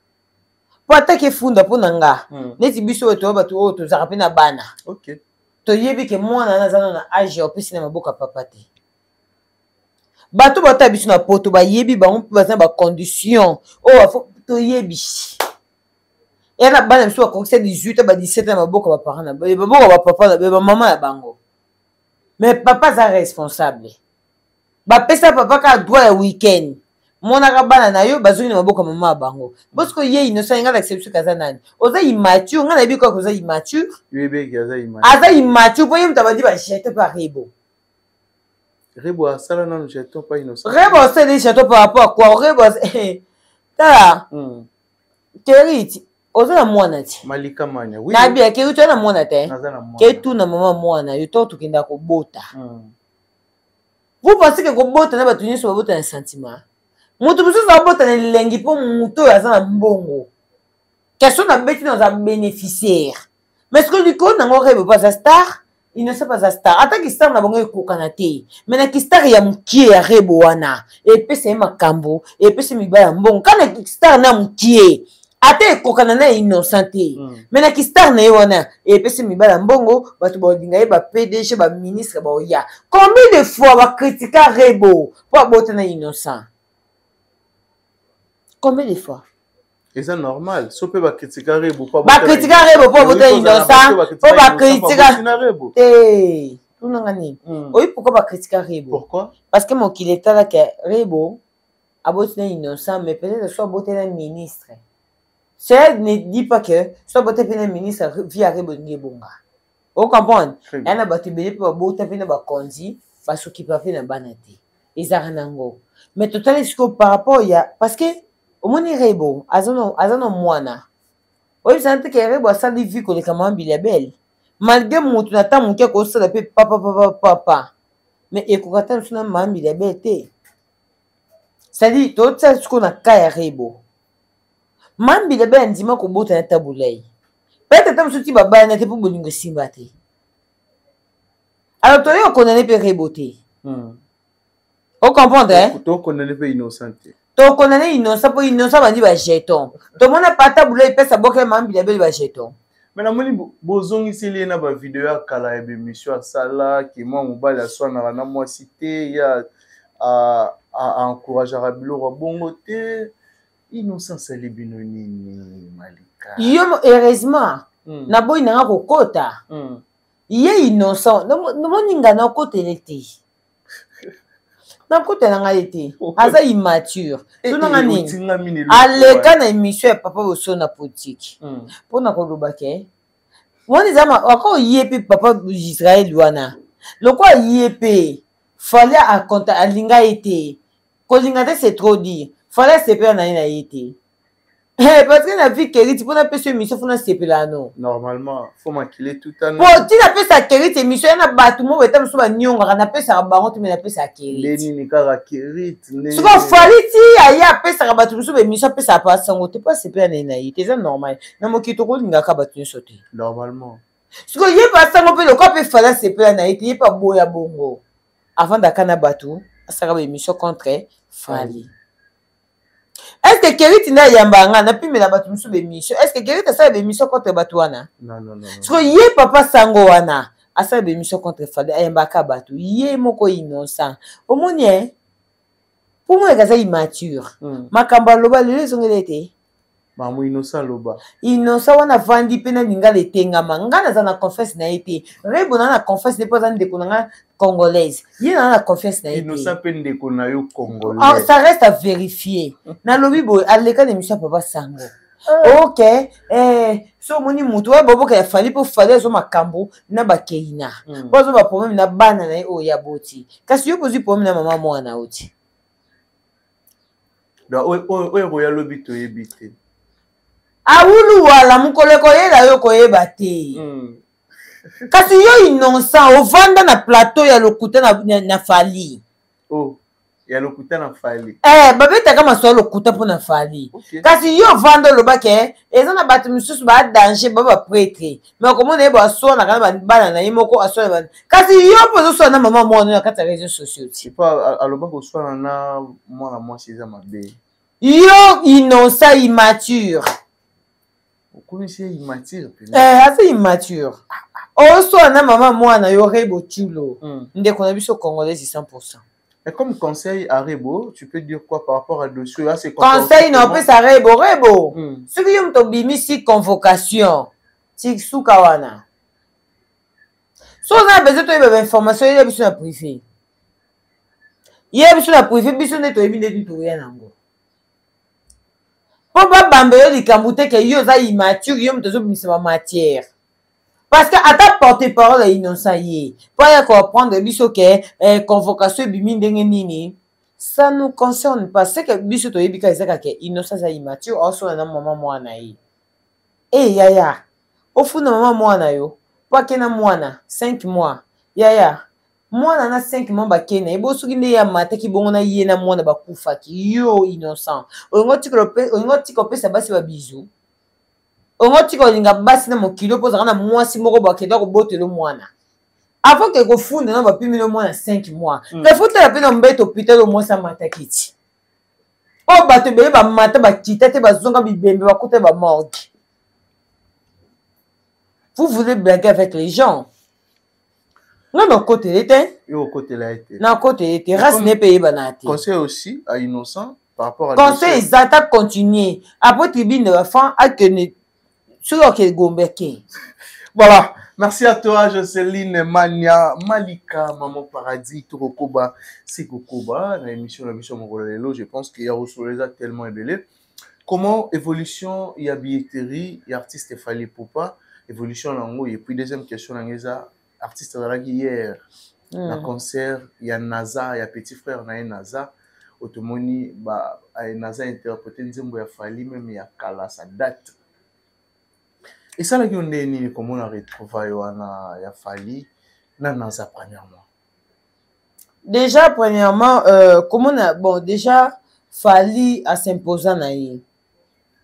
Pour attaquer funda pour nanga. Neti biso to ba to to zaka pe na bana. OK. To yebi ke mwana na zana na age opisi na maboka papa te. Bato bata biso na poto ba yebi ba on ba za ba condition. Oh to yebi. Et na bana biso ko 18 ba 17 na maboka ba parents na ba boka ba papa ba maman ya bango. Mais papa za responsable. Ba pesa papa ka droit ya week-end. monaka bana na yo bazongi na maboko mama bango parce que ye innocent nga d'accepter kaza nani oza immature nga na bi ko oza immature yebeki aza immature aza immature po ye mutabadi ba jeter par Rebo Rebo asala nanu jeton pas innocent Rebo c'est des jeter par rapport à quoi Rebo tala Keriti oza na mwana ti Malika Manya oui na bi Keriti na mwana te naza na mwana ke tu na mama mwana yo to tukenda ko bota vous pensez que ko bota na batu nyinso babota na sentiment mutu mususu abota na lilengi po mutu aza na mbongo question na beti na za bénéficiaire mais ce que du coup nango Rebo pas a star il ne sait pas a star ata ki star na bango ekokana te mais na ki star ya mukie ya Rebo wana epesa ye makambo epesa mibala mbongo kana ki star na mukie ata ekokana na innocent te mais na ki star na ye wana epesa mibala mbongo bato baodinga ye ba PDG ba ministre baoya combien de fois bacritika Rebo po abota na innocent combien de fois et c'est normal so pe ba critika Rebo po bacritika Rebo po abota innocent po bacritika Rebo eh tunanga nini oyi pourquoi bacritika Rebo pourquoi parce que mokili etalaka Rebo aboti na innocent mais peut-être soit aboti na ministre. Ça ne dit pas que soit boté pena ministre via Rebo ngebonga. Vous comprenez? Il y a des gens qui boté pena ba konzi ba s'occuper pena banate. Ezaranango. Mais total est-ce que par rapport il y a parce que au moins Rebo azano mwana. Oui, c'est un truc que Rebo a sali vu que les camarades bilabel. Malgré mon tout n'attend mon quelque chose de papa. Mais écoutez nous na mambi bilabel té. C'est-à-dire tout ça ce qu'on a kaya Rebo. Mambi le ben ndima ko bota na tabulei peut-être tam suti baba na te pour bolingo simba te alors toi yo connais pe Rebo te on comprend hein to connais pe innocent to connais innocent po innocent bandi ba jeton to mona pa tabulei pesa boke mambi le ba jeton mais na moni bozongi seli na ba vidéo ya kala ya émission sala ki moi mobali aswana na moi cité ya a encourager Rabilo bongo te innocent sali bino nini Malika yo heureusement na boy na ko kota ye innocent no moninga na ko telete na ko tena ngayete aza immature tunanga nini aleka na émission ya papa boso na politique pona ko lobake woni zama wako yepe papa Israël wana loko yepe fallait à compter alinga été ko linga te c'est trop dire fallait se perdre na été parce que la vie Keriti pour na pesa émission faut na sepela non normalement faut maquiller tout à pour ti na pesa Keriti émission na batu mo weta mso ba nyonga na pesa bango tu me na pesa Keriti leni ni kara Keriti ne ce qu'on fallait ti aya pesa batu mso ba émission pesa pas sango te pas sepela na été c'est normal na mokito ko linga ka batu nsote normalement ce que ye pas sango pe le ko pe fallait sepela na été ye pas boya bongo avant d'akana batu asaka ba émission contre fallait. Est-ce que Keriti na yambanga na pimela batu musu be mission? Est-ce que Keriti sa be mission contre batu wana? Non. Parce que ye papa sango wana asa be mission contre fade ayambaka batu ye moko innocent. Omoni hein? Pour moi gaza immature. Makamba loba lelo zongelete. Mamu innocent loba. Innocent wana vandi pena ninga letenga mangana za na confesse na été. Rebo na confesse ne pas ande konanga congolaise. Ye na confiance na été. Innocent pende kona yo congolais. Ah, ça reste à vérifier. Na lobi boy aleka de mission papa sango. OK, so moni mutu wa bobo ka fali pour fali zo makambo na bakeina. Bozo ba problème na bana na o ya boti. Kasi yo pozi problème na mama mwana oti. Da o ya lobi to yebite. Awulu wala mukoleko yela yo koyeba te. Kasi yo innocent ovanda na plateau ya lokuta na fali. Oh, ya lokuta na fali. Babeta kama so lokuta po na fali. Kasi yo vanda lo bake eza na batu misusu ba danger ba prêtre. Mais comment ne ba so na kana bana na yimoko aso na. Kasi yo pozo so na mama mo na kata réseaux sociaux. C'est pas aloba ko so na moi c'est mabe. Yo innocent immature. Comment c'est immature? Assez immature. Also na mama mwana yo Rebo chulo. Ndeko na biso congolais 100%. Et comme conseil à Rebo, tu peux dire quoi par rapport à dossier là c'est conseil non peut ça Rebo ce qui yom to bimisi convocation. Tik sukawana. So na besoin to information ya biso na privé. ye biso na privé biso nde toyebi nde toya nango mpo babamba yo likambo te ke yo oza immature yo moto ozobimisa bamatière parce que ata porte parole ya innocent ye mpo ya koprendre biso ke convocation ebimi ndenge nini ça nous concerne pas c'est que biso toyebi ka ezaka ke innocent aza immature osona na mama mwana ye yaya ofuna mama mwana yo mpo akena mwana 5 mois yaya mwana na 5 mois bakena ebo soki nde ya mataki bongo na ye na mwana bakufaki yo innocent olingo tika opesa basi babizu olingo tika olinga basi na mokili opo ozalaka na mwasi moko bakenda kobotela mwana avant ke kofunda na bapimeli mwana 5 mois kefutela mpe na mbeto pitelo mwasi amataki ti oyo bato ebele bamata bakita te bazonga bibembe bakuta bamorgue. Vous voulez blaguer avec les gens? Non, non, côté l'été. Yo, côté l'été. Non, côté l'été. Race n'est payé banati. Conseil aussi à Innocent par rapport à. Conseil, ils attaquent continuer. Après, tribune de la fin, à que ne. Sur quel gombeke. Voilà. Merci à toi, Jocelyne Mania, Malika, Maman Paradis, Turokoba, Sikokoba. Dans l'émission La Mission Mongolelo, je pense qu'il y a reçu les actes tellement ébélés. Comment évolution, il y a billetterie, il y a artiste Fali Poupa. Évolution lango et puis deuxième question langeza artiste hier na concert il y a NASA il y a petit frère na NASA automoni ba NASA interprété nzembo ya Fali même il y a kala sa date et ça la qui on est ni comment on retrouve wana ya Fali na NASA premièrement comment on a bon déjà Fali a s'imposer na yi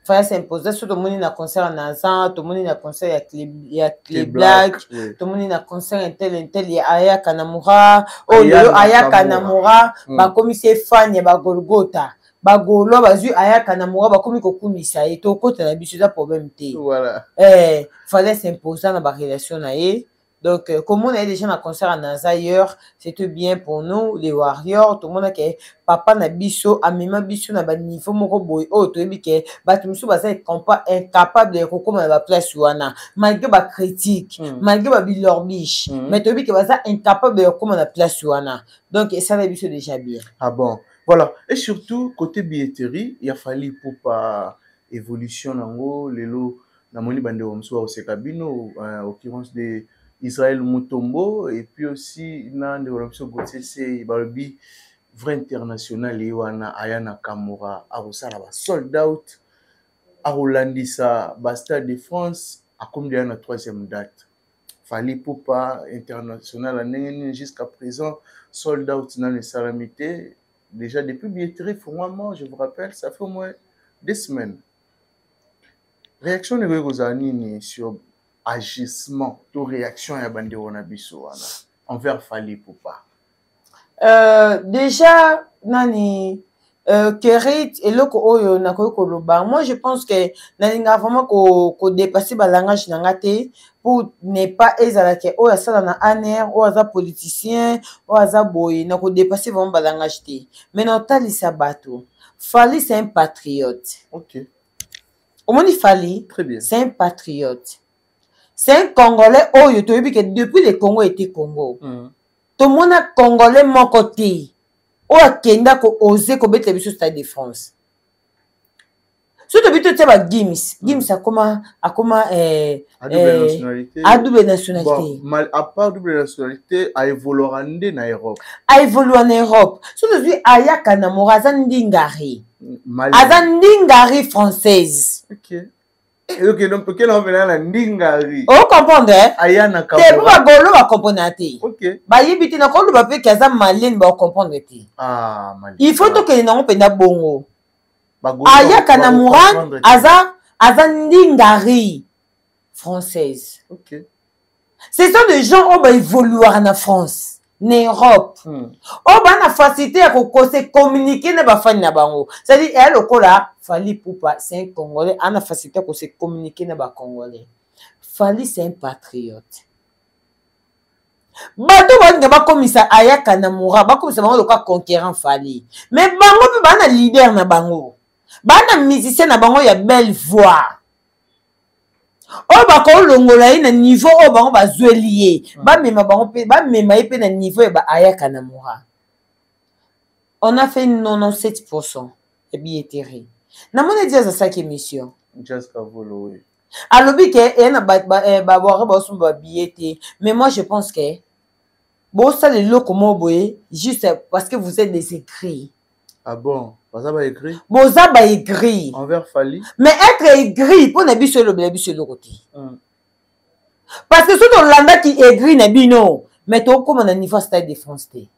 Fallait s'imposer sur tout le monde na concert à Nazan, tout le monde na concert il y a Clé Black, tout le monde na concert intel il y a Aya Kanamura, Aya Kanamura, ba commissaire fan ya ba Golgotha, ba Golo ba zu Aya Kanamura ba komi ko kumisa et to côté na biso da problème té. Voilà. Fallait s'imposer na ba relation na ye. Donc, comme on a déjà un concert en ailleurs, c'était bien pour nous, les Warriors. Tout le monde a dit, papa na biso, amima biso na ba niveau moko boy. Oh, tu dis que, tu me suis incapable de recommander la place ouana. Malgré ba critique, malgré ba bilorbiche. Mais tu dis que ça incapable de recommander la place ouana. Donc, ça va biso déjà bien. Ah bon, voilà. Et surtout, côté billetterie, il a fallu pour pas évolution nango, lelo, na moni bande omso au sekabino, en occurrence de Israël Mutombo et puis aussi dans des relations c'est Barbie vrai international et wana Ayana Kamura arosala ba sold out à Rolandisa Bastard de France à combien la troisième date Fali Poupa international jusqu'à présent sold out dans les salamités déjà depuis billetterie formalement je vous rappelle ça fait au moins 2 semaines réaction de Gozanini sur agissement, toute réaction à Bandero Nabiso envers Fali Poupa. Déjà, Nani, Kerit et Loko Oyo Nako Koloba, moi je pense que Nani a vraiment qu'on dépasse le langage nangate pour ne pas ezalake o yasala na aner o aza politicien o aza boy nako dépasser vraiment le langage te. Mais non tali sabato. Fali c'est un patriote. OK. Au moins il Fali, très bien. C'est un patriote. C'est un Congolais, oh, tu as vu que depuis le Congo était Congo. Tout le monde a Congolais mon côté. Oh, Kenda ko osé ko bete le Stade de France. Si tu as vu tout ça, Gims a comment à double nationalité. À double nationalité. Bon, à part double nationalité, a évolué en Europe. A évolué en Europe. Si tu as vu Aya Kanamura, Azandingari. Azandingari française. OK. Ok, donc pour quel homme est Ndingari? Oh, comprendre? Ayana Kamura. C'est pour Golo va comprendre. Ok. Bah, il y a un peu de kaza malin va comprendre. Ah, malin. Il faut que les gens pena bongo. Aya Kanamura, Aza Ndingari française. Ok. Ce sont des gens qui évoluent en France. En Europe. Oh, bah, la facilité à communiquer na bafani na bango. C'est-à-dire, elle, au là, Fali Poupa, c'est un Congolais, on a facilité à communiquer na ba Congolais. Fali, c'est un patriote. Bato ba nga comme ça Aya Kanamura, ba comme ça bango loka conquérant Fali. Mais bango pe ba na leader na bango. Ba na musicien na bango ya belle voix. Oh, bah, quand l'ongola est na niveau, oh, bah, on va jouer lié. Bah, mais ma bango, bah, mais ma épée na niveau, bah, Aya Kanamura. On a fait 97% de billetterie. Na mona dia za sac émission. Jazz Kavolo, oui. Alobi ke e na ba boire ba so ba billetterie. Mais moi je pense que bon ça le loko mo boye juste parce que vous êtes des écrits. Ah bon, ça va écrit. Bon ça va écrit. Envers Fali. Mais être aigri pour nabi sur le côté. Parce que ceux dans l'anda qui aigri nabi non, mais toi comme on a niveau stade de France té.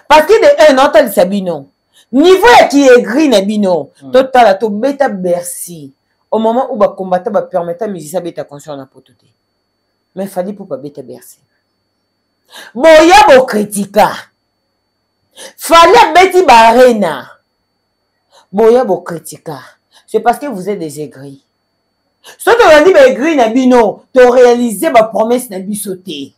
Parce que de un autre il s'habille non. Niveau qui aigri nabi non, total à to bêta Bercy. Au moment où ba combattre ba permettre musicien bêta conscient na pototé. Mais fallait pour pas bêta Bercy. Bon ya bo critica. Fallait bêti barena. Boya bo critica. C'est parce que vous êtes des aigris. Si tu as dit aigri nabino, tu as réalisé ma promesse nabisoté.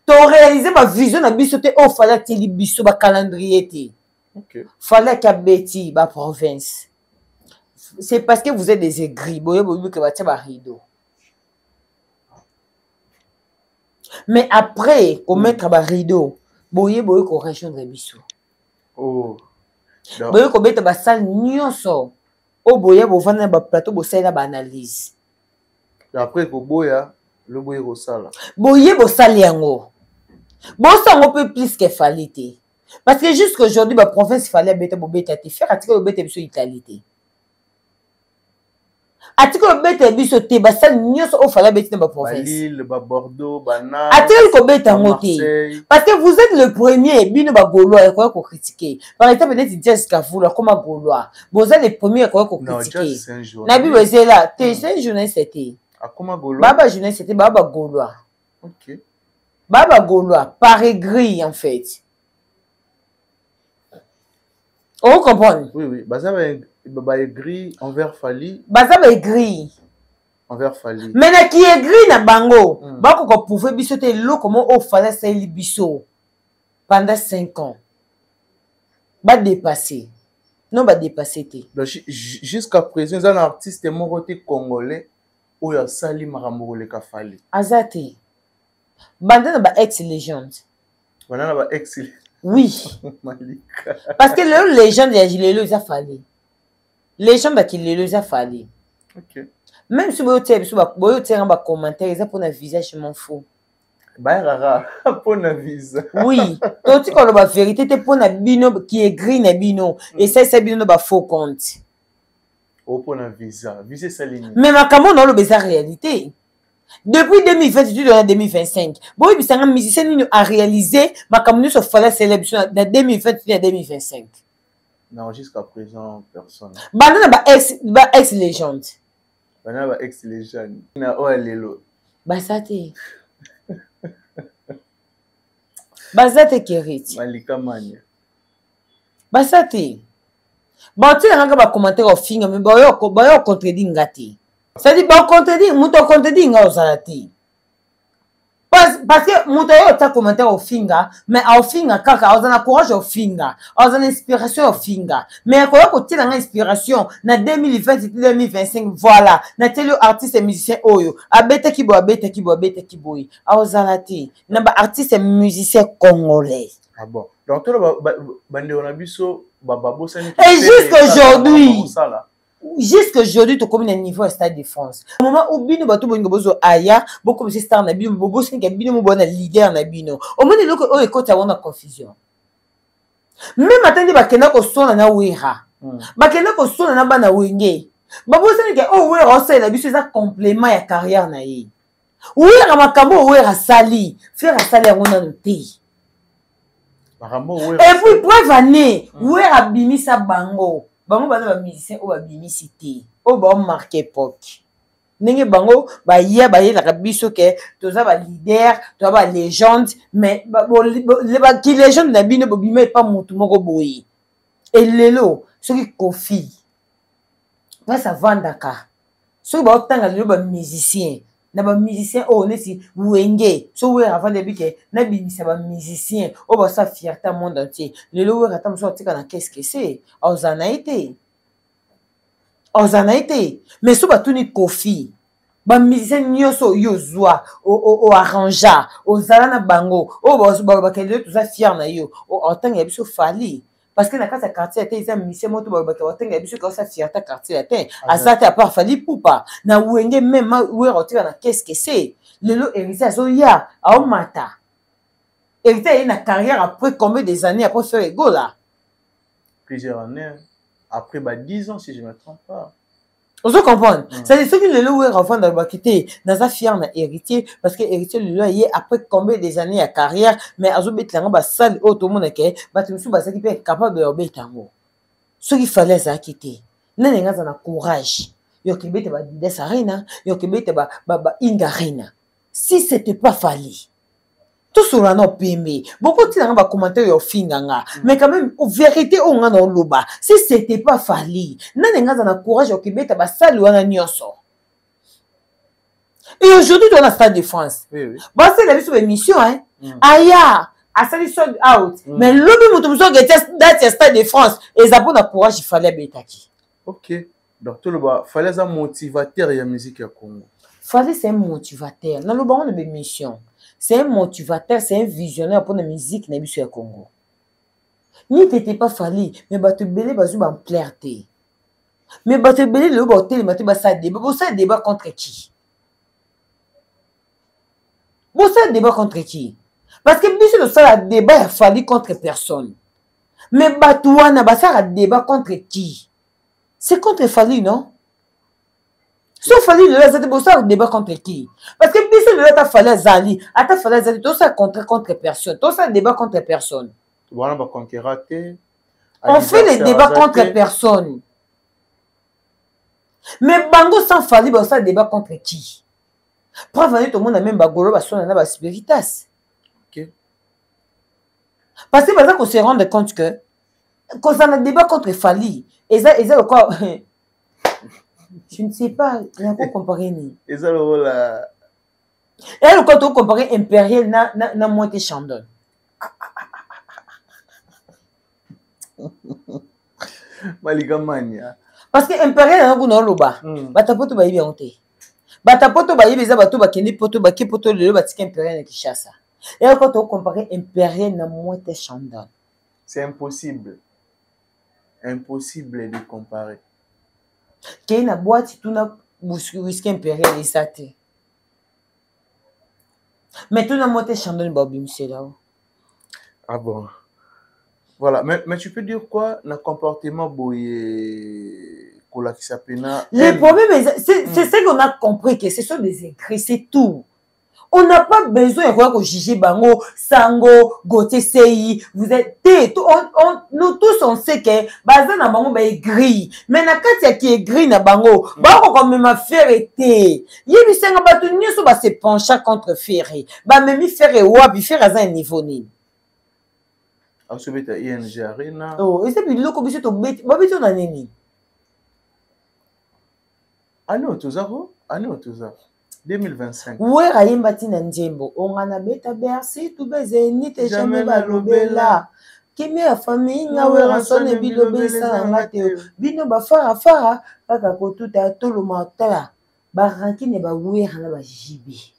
Tu as réalisé ma vision nabisoté. Oh, fallait que tu biso ba calendrier. OK. Fallait que bêti ba province. C'est parce que vous êtes des aigris. Boya boya que batia ba rideau. Mais après, qu'on mettre ba rideau, boya boya qu'on rejoindre biso. Oh. Boye ko beta ba salle nyonso o boye bo vana ba plateau bo sala ba analyse après ko boya le boye ko sala boye bo sala yango bo sango peu plus que fallait parce que jusqu'aujourd'hui ba province fallait beta bo beta te faire article beta biso Italie article beta biso te ba salle nyonso o fallait beta ba province Lille ba Bordeaux ba Nantes article ko beta ngote parce que vous êtes le premier bino ba Gaulois quoi ko critiquer par exemple peut-être Jazz Kavula comme Gaulois vous êtes les premiers quoi ko critiquer Nabi Weze là c'est un journaliste c'était comme Gaulois baba journaliste c'était baba Gaulois. OK Baba Gaulois par gris en fait. On comprend? Oui bah ça va gris envers Fali. Bah ça va gris envers Fali. Mais na qui est gris na bango ba ko pouvoir bisoter lo comment au fallait ça il biso pendant 5 ans. Ba dépasser. Non ba dépasser té. Jusqu'à présent un artiste moroté congolais où il y a Sali Marambo le Kafali. Azate. Bandana ba ex légende. Bandana ba ex. Oui. Parce que le légende il les a fallu. Légende qui les a fallu. OK. Même si vous avez un commentaire, ça pour un visage, je m'en fous. Bah, rara, pour un visage. Oui. Donc, tu connais la vérité, tu pour un bino qui est gris, un bino. Et ça, c'est bino de faux compte. Oh, pour un visage. Visage, c'est ligne. Mais ma caméra, non, le bizarre réalité. Depuis 2020, en 2025. Bon, il y a un musicien qui a réalisé ma caméra sur Fala Célébration de 2020 à 2025. Non, jusqu'à présent, personne. Bandana ba ex-légende. Bandana ba ex-légende. Na o lelo. Basate. Basate Kerit. Malika Mania. Basate. Bon, tu as un commentaire au film, mais bon, il y a un contredit ngati. C'est-à-dire, bon, contredit, mouton contredit ngati. Parce que mouton a un commentaire au finger, mais au finger, quand on a courage au finger, on a inspiration au finger. Mais quand on a une inspiration, na 2020-2025, voilà, na tel artiste et musicien oyo, abete kibo, abete kibo, abete kibo, aozalati, na ba artiste et musicien congolais. Ah bon. Donc, toi, on a vu ça, et jusqu'aujourd'hui, tu communes un niveau à Stade de France. Au moment où Bino Batou Bongobozo Aya, beaucoup de stars Nabino, Bobo Sink, Bino Mobona leader Nabino. Au moment où il y a une confusion. Même attendez, Bakena Kosona na Wera. Bakena Kosona na Bana Wenge. Bobo Sink, oh, Wera, c'est la bise, c'est un complément à carrière naïe. Wera Makamo, Wera Sali, faire Sali à mon noté. Et puis, preuve année, Wera Bimisa Bango. Bango bana ba musicien o ba bimisité o ba marqué époque ndenge bango ba ya la biso ke toza ba leader toza ba légende mais ba ki légende na bino bo bima pas mutu moko boyi et lelo soki kofi va ça vandaka soki ba otanga lelo ba musicien na ba musicien o nesi wenge so we avant de bike na bimisa ba musicien o ba sa fierté monde entier lelo we kata so tika na qu'est-ce que c'est ozana été mais so ba tuni kofi ba musicien nyonso yo zwa o arrangea ozala na bango o ba kende tuza fier na yo o entendre ya biso Fally parce que na kati ya quartier te isa musicien moto ba entendre ya biso ka sa fierté quartier te azate à part Fally Poupa na wenge même we rotira na qu'est-ce que c'est lelo héritier azo ya au mata héritier il na carrière après combien des années après faire ego là plusieurs années après 10 ans si je ne me trompe pas. Vous comprenez? C'est ce que le loup est enfant dans le quitter dans sa fière na héritier parce que héritier le loup est après combien des années à carrière mais azo betlango ba salle auto monde ke ba tumusu ba saki pe capable de betango ce qu'il fallait ça quitter nene ngaza na courage yo ke bete ba Dides Arena yo ke bete ba Inga Arena si c'était pas Fally tout cela n'a pas aimé. Beaucoup de gens ont commenté au finganga. Mais quand même, en vérité, on a un loba. Si c'était pas Fally, n'a pas de courage au Québec, à salle ou à Nyonso. Et aujourd'hui, on a Stade de France. Oui. Bon, c'est la vie sur l'émission, hein. Aya, à salle sold out. Mais l'objet, nous sommes dans le Stade de France. Et ça, pour le courage, il fallait bétaki. Ok. Donc, tout le bas, fallait un motivateur et la musique à Congo. Fallait, c'est un motivateur. Dans le bon de l'émission. C'est un motivateur, c'est un visionnaire pour la musique na biso ya Congo. Ni t'étais pas Fally, mais ba te belé bazu ba plairté. Mais ba te belé le ba hotel ma te ba ça débat contre qui? Bon ça débat contre qui? Parce que biso le ça débat ya Fally contre personne. Mais ba toi na ba ça débat contre qui? C'est contre Fally, non? Sauf Fally le c'est pour ça débat contre qui? Parce que biso le ta Fally Zali, ata Fally Zali, tout ça contre personne, tout ça débat contre personne. Voilà ba conquératé. On fait les débats contre personne. Mais bango sans Fally ba ça débat contre qui? Prends Fally tout le monde a même bagolo ba sona na ba spiritas. OK. Parce que qu'on se rende compte que quand on a débat contre Fally, et ça quoi? Je ne sais pas, il y a quoi comparer ni. Et ça le rôle là. Et le quand on compare Impérial na moitié Chandon. Maligamania. Parce que Impérial na kuna loba. Batapoto ba yibi onte. Batapoto ba yibi za bato ba kendi poto ba ki poto le ba tika Impérial na Kinshasa. Et quand on compare Impérial na moitié Chandon. C'est impossible. Impossible de comparer. Qui est na boîte tout na whisky Impérial et ça te. Mais tout na moitié Chandon ba bimse là. Ah bon. Voilà, mais tu peux dire quoi le comportement boyé qui s'appelle. Le problème c'est ce qu'on a compris que ce sont des écrits, c'est tout. On n'a pas besoin de juger Bango, Sango, Gauthier Sei, vous êtes nous tous on sait que Bazan na Bango est gris. Mais na Katia qui est gris na Bango, Bango comme ma Ferré. Yebi senga batu nyoso ba se pencha contre Ferré. Ba memi Ferré wabi Ferré à un niveau ni. Ah ce bête ING Arena. Oh, et c'est puis loko biso to bête, ba biso na nini. Ah non, tout ça. 2025. Ouais, Rayemba Tina Njembo. On a beta bercy, tout baiser, ni te jamais balobela. Kimi a famille, na we ranson e bilobe sa ngate. Bino ba fara, kaka ko tout a tolo matala. Ba ranki ne ba we na ba jibi.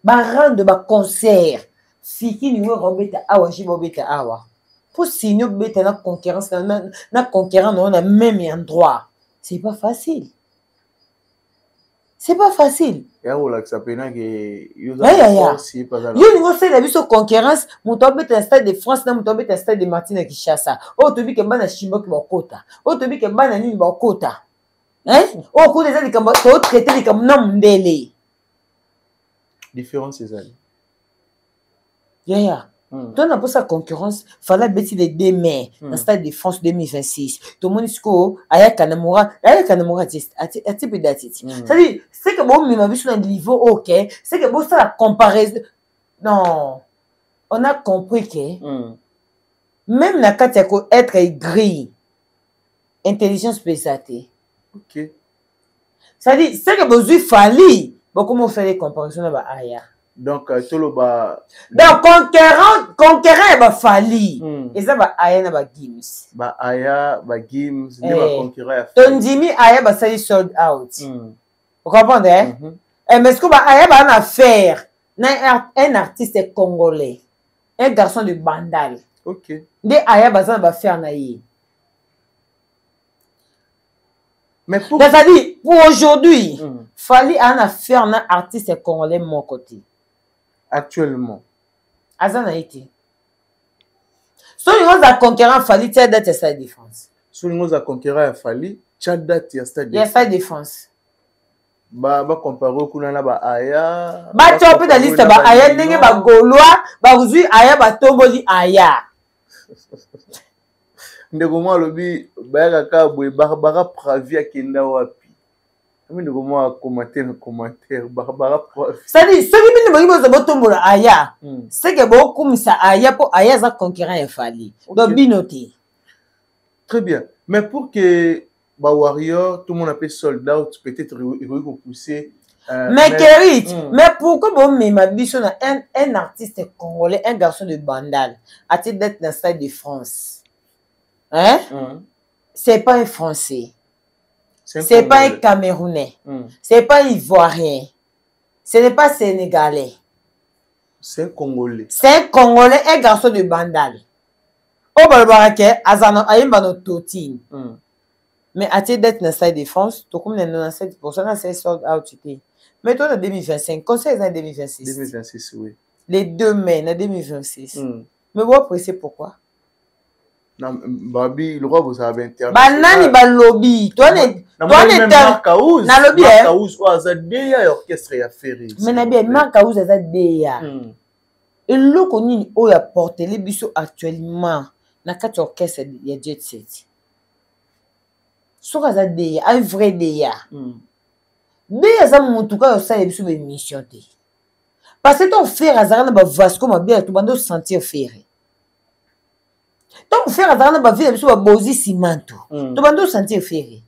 Ba rande ba concert. Fiki ni we robeta awa jibo beta awa. Pour signer beta na concurrence na conquérant on a même endroit. C'est pas facile. C'est pas facile. Et on l'a s'appelle que yo ningo c'est la biso concurrence mon tobe un stade de France na mon tobe un stade de Martinique Kinshasa. Oh to bi ke bana chimbo ki bakota. Oh to bi ke bana nini bakota. Hein? Oh ko des kamba to traiter comme na mundele. Différence c'est ça. Toi, on a sa concurrence, il fallait bêtir les 2 mai, dans le stade de France 2026. Tout le monde dit que Aya Kanamura, c'est-à-dire, c'est que bon, mais ma vie sur un niveau ok, c'est que bon, ça la comparaison. Non, on a compris que même la carte être gris, intelligence pesate. Ok. C'est-à-dire, c'est que bon, il fallait, bon, comment on fait les comparaisons avec Aya? Donc, tout le bas. Donc, conquérant, bah, Fally. Et ça, bah, Aya, na ba Gims. Bah, Aya, bah, Gims, ne ba conquérant. Tondimi, Aya, bah, ça, sold out. Vous comprenez? Mais est-ce que il y a une affaire? Un artiste congolais, un garçon de Bandal. Ok. De aya bazan va faire naïe. Mais pour... C'est-à-dire, pour aujourd'hui, fallait un affaire un artiste congolais mon côté. Actuellement. Azan a été. Si on a conquérant fallait tirer date sa défense. Si on a conquérant fallait tirer date sa défense. Ba comparer au kuna ba aya. Ba tu peux dans liste ba aya ndenge ba gaulois ba uzui aya ba tomboli aya. Ndeko mwa lobi ba ka boy Barbara Pravi akenda wapi. Ndeko mwa commentaire Barbara Pravi. Ça dit ceux qui me disent ba tombola aya. C'est que beaucoup kumisa aya pour aya za conquérant e fali. Donc binoté. Très bien. Mais pour que bah warrior, tout le monde appelle sold out, peut-être il va pousser. Mais Kérit, mais pourquoi bon mais ma biche un artiste congolais, un garçon de Bandal, a-t-il d'être dans le stade de France? Hein? C'est pas un Français. C'est pas un Camerounais. C'est pas un Ivoirien. Ce n'est pas Sénégalais. C'est un Congolais. C'est un Congolais, un garçon de Bandal. Au Balbarake, Azano Ayimba Totine. Mais à-t-il d'être dans le stade de France, tout comme 97%, c'est sold out. Mais toi, en 2025, conseil en 2026. 2026, oui. Les 2 mai, en 2026. Mais vous appréciez pourquoi? Non, Babi, le roi vous a internet. Banani ba lobby. Toi, n'es Marcaouz. Na lobby, Marcaouz, ou Azadeya, orchestre et affaire. Mais Nabi, Marcaouz, Azadeya. Et l'eau qu'on y a porté les bisous actuellement, na 4 orchestres, il y a Jet Set. Sur Azadeya, un vrai Deya. Deya, ça m'a tout cas, ça y est, bisous, une mission. Parce que ton frère, Azarana, ba Vasco, ma bien, tout le monde sentir ferré. Donc, faire Azarana, ba vie, bisous, ba Bozi Simanto. Tout le monde sentir ferré.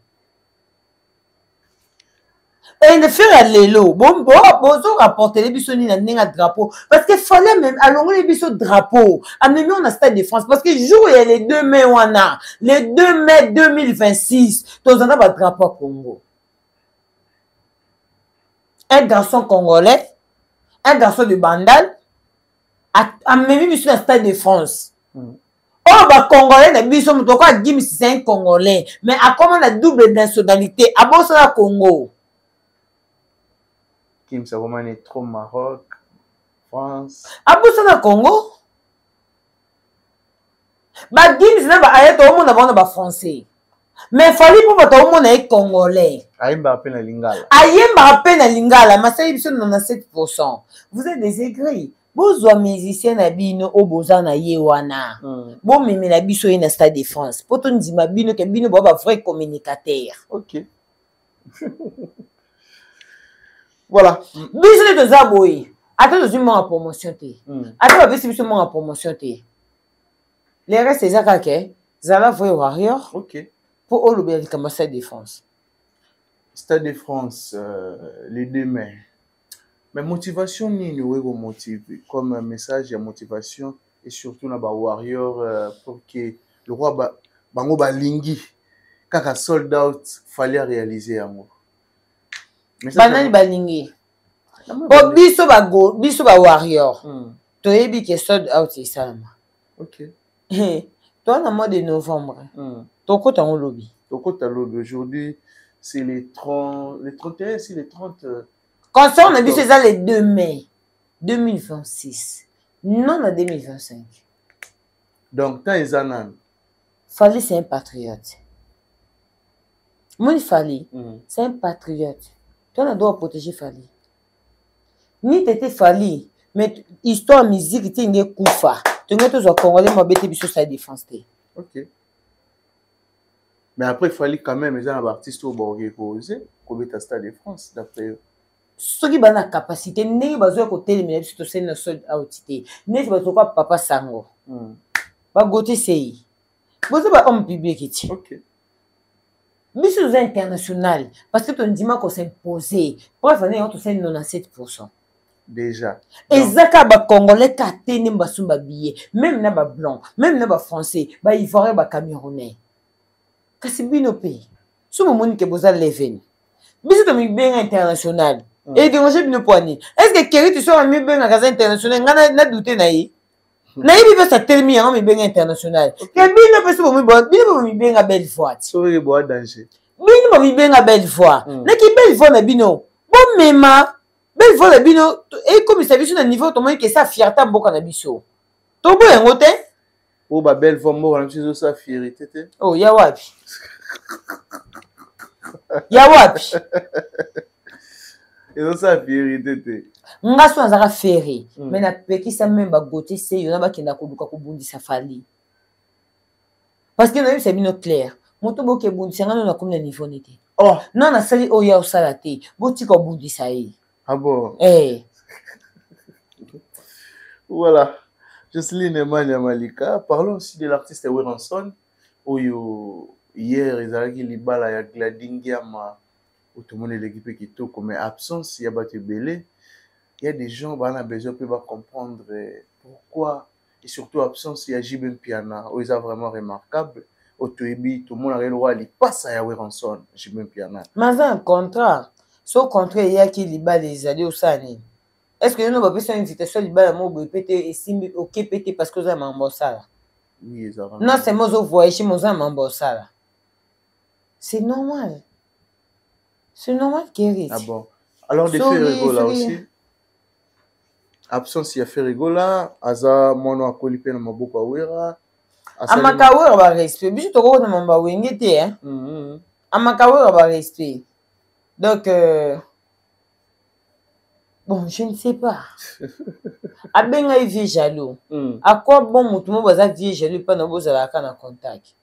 Et ne faire l'élo. Bon, rapporter les bisous, ni un drapeau. Parce qu'il fallait même allonger les bisous drapeau. Amener on a stade de France. Parce que jour, il y a les 2 mai, on a. Les 2 mai 2026. Tous on a un drapeau au Congo. Un garçon congolais, un garçon de Bandal, a même bisous dans stade de France. Oh, bah, Congolais, n'a bisous, mais pourquoi Jim, c'est un Congolais. Mais à comment la double nationalité, à bon, ça, Congo. Kim, ça vraiment est trop Maroc, France. Ah, bon, ça, na Congo? Bah, Gims, n'a pas ayé, tout le monde a français. Mais il fallait pour tout le monde être congolais. Aïmba appelle la lingala. Aïmba appelle la lingala, mais ça, il y a 7%. Vous êtes des aigris. Vous êtes musicien, nabino, au bozan, na yewana. Bon, mais la biso est dans le stade de France. Pour tout le monde, bino, que bino, un vrai communicateur. Ok. Voilà. Biso de Zaboui. Attends, je m'en promotion. Attends, je suis en promotion. Les restes, c'est ça, que Zala voit Warrior. Ok. Pour Olobé, comme le Stade de France. Stade de France, les 2 mai. Mais motivation, ni nous vous motiver. Comme un message de motivation. Et surtout, dans Warrior, pour que le roi Bango Balingi, quand un sold out, fallait réaliser un mot. Banani Balingi. Oh, biso ba Warrior. Tu es bien que sold out, c'est ça. Ok. Toi, dans le mois de novembre, ton côté en lobby. Ton côté en lobby. Aujourd'hui, c'est les 30, les 31, c'est les 30. Quand ça, on a vu ça le 2 mai 2026. Non, en 2025. Donc, tant ils en ont. Fali, c'est un patriote. Moi, Fali, c'est un patriote. Toi, on doit protéger Fali. Ni t'étais Fali, mais histoire, musique, tu es Koufa. Tu es tous au Congolais, ma bête, sur sa défense. Ok. Mais après, il fallait quand même les artistes au Borgé causé, comme le Stade de France, d'après eux. Ceux qui ont la capacité, n'est pas besoin de téléménager sur le sol à outité. N'est pas besoin de papa sango. Pas goûter c'est. Vous avez un homme public. Ok. Mais c'est international. Parce que ton dimanche qu'on s'est imposé. Pour la fin, on s'est 97%. Déjà. Et Zaka ba Congolais qui a tenu un billet. Même na ba blanc, même na ba français, ba ivoirien, ba camerounais. C'est bien au pays. Si vous avez que vous avez levé, biso to mibenga international et déranger bino poignet est-ce que Kerry tu sors mibenga kaza international ngana na douter na yi na yi biso sa termi yango mibenga international ke bino peso bo mibenga belle fois so e bo danger bino bo mibenga belle fois na ki belle fois na bino bon mema belle fois na bino et comme ça biso na niveau to moi que ça fierté mboka na biso to bo yango te o ba belle fois mboka na biso sa fierté te oh ya wapi ya wapi et ça vérité te nga so nazaka ferré mais na pekisa même ba gote se yo na ba kenda ko duka ko bundisa fali parce que na yo c'est bino clair moto boke bundisa nga na comme na niveau nete oh non na sali o ya osala te boti ko bundisa yi ah bon eh voilà Jocelyne Emmanuel Malika parlons aussi de l'artiste Werenson oyo hier ezalaki libala ya Gladingiama tout le monde est l'équipe qui tout comme absence il y a battu belé il y a des gens qui ont besoin de comprendre pourquoi et surtout absence il y a Jibem Piana où ils sont vraiment remarquable au tout le monde a le droit il passe à Werenson Jibem Piana mais un contrat ce contrat il y a qui libala les alliés au sani est-ce que nous va faire une invitation libala mo bo pété et simbi OK pété parce que vous avez mambossala oui ça non c'est moi zo voyager mo za mambossala c'est normal. C'est normal Kerry. Ah bon. Alors des faits rigola aussi. Absence il y a fait rigola. Aza mono akoli pe na maboko awera. Amakawera ba respect. Biso to ko na mamba wenge te hein. Amakawera ba respect. Donc bon, je ne sais pas. Abenga vie jaloux. À quoi bon mutu mo baza vie jaloux pa na bozala ka na contact.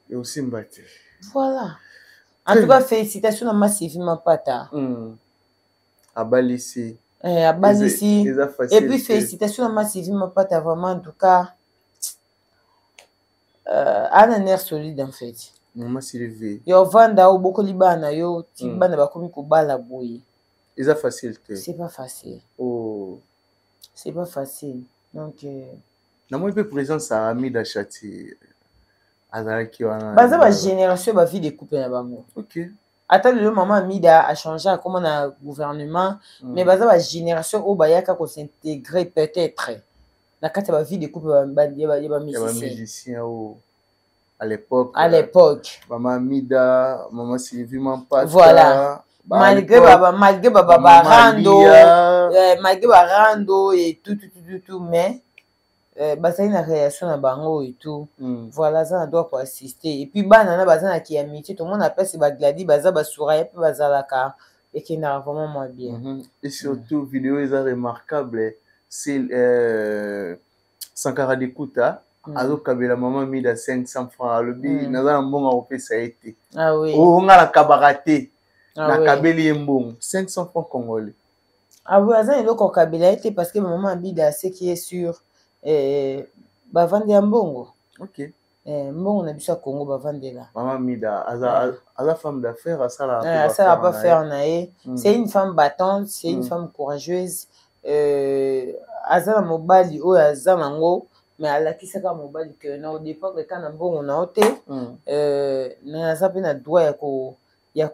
Et aussi Mbate. Voilà. En tout cas, félicitations à Massive Mapata. Abalisi. Abalisi. Et puis, félicitations à Massive Mapata, vraiment, en tout cas. Un air solide, en fait. Maman Sylvie. Yo vanda ou beaucoup libana yo tibana ba komi ko bala boye. C'est facile. C'est pas facile. Oh. C'est pas facile. Donc na moi peu présence à Ami d'Achati. Baza ba génération ba vie de couple na bango. OK. Attends le maman Amida a changé comment na gouvernement mais baza ba génération o ba yaka ko s'intégrer peut-être. Na kati ba vie de couple ba musicien au à l'époque. Maman Amida, maman Sylvie Mampata. Voilà. Malgré baba rando et tout mais basali na réaction na bango et tout voilà ça na doit pour assister et puis bana na bazana ki amitié tout le monde appelle c'est bagladi baza basura et puis bazalaka et qui n'a vraiment moins bien et surtout vidéo est remarquable c'est Sankara Dekuta azo kabela maman mida 500 francs le bi na mbonga opé ça a été ah oui o ngala kabaraté na kabeli mbongo 500 francs congolais ah oui azan eloko kabela été parce que maman mida c'est qui est sûr bavandi ya mbongo OK mbongo na biso ya Congo bavandela maman Mida aza femme d'affaires ça pas faire nae c'est une femme battante c'est une femme courageuse aza na mobali oyo aza nango mais alakisaka mobali que na au départ quand na mbongo na ote naza pe na droit ya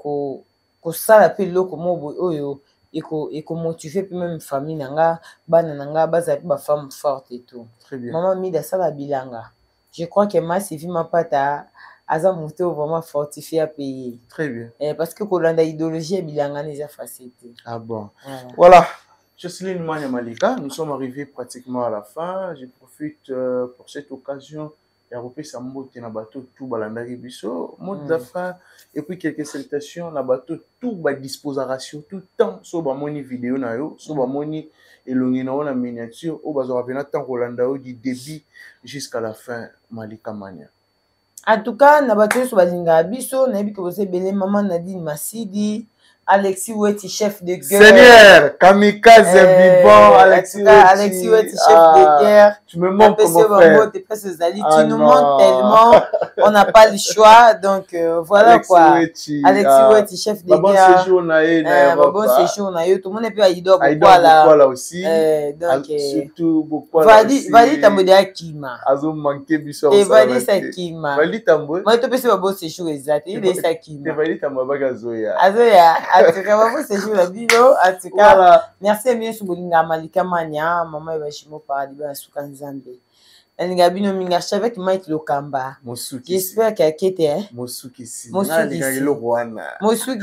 kosala pe loko mobo oyo eko motiver puis même famille nanga bana nanga baza pe ba femme forte et tout. Très bien. Maman Mida ça la bilanga. Je crois que Massive Mapata aza monté vraiment fortifié à payer. Très bien. Parce que kolanda idéologie bilanga n'est pas facile. Ah bon. Voilà. Jocelyne Emmanuel Malika, nous sommes arrivés pratiquement à la fin. Je profite pour cette occasion et repris sa mot na bateau tout balandaki biso mot de la fin et puis quelques salutations na bateau tout ba disposition tout temps so ba moni vidéo na yo so ba moni elongi na ona miniature o bazo rapena temps Rolanda du début jusqu'à la fin Malika Mania. En tout cas na bateau so balinga biso na bi ko se belé maman Nadine Masidi Alexis Weti, chef de guerre. Seigneur, kamikaze vivant, Alexis Weti. Alexis Weti, chef de guerre. Tu me manques comme frère. Tu nous manques tellement, on n'a pas le choix. Donc voilà Alexis quoi. Weti, Alexis Weti, chef de guerre. Bon séjour, bon séjour, tout le monde est plus à Ido. Là aussi. Donc, surtout beaucoup. Vali tambo de Akima. Azo manqué biso. Et Vali Sakima. Vali tambo. Moi, tu peux se bon séjour exact. Il est Sakima. Vali tambo bagazoya. Azoya. En tout cas, bon séjour la bilo. En tout cas, merci bien sur Bolinga Malika Mania. Maman Ebashimo Paradis à Soukanzambe. Ngabino mingasha avec Mike Lokamba. J'espère qu'il y a quitté hein. Mosuki si. Mosuki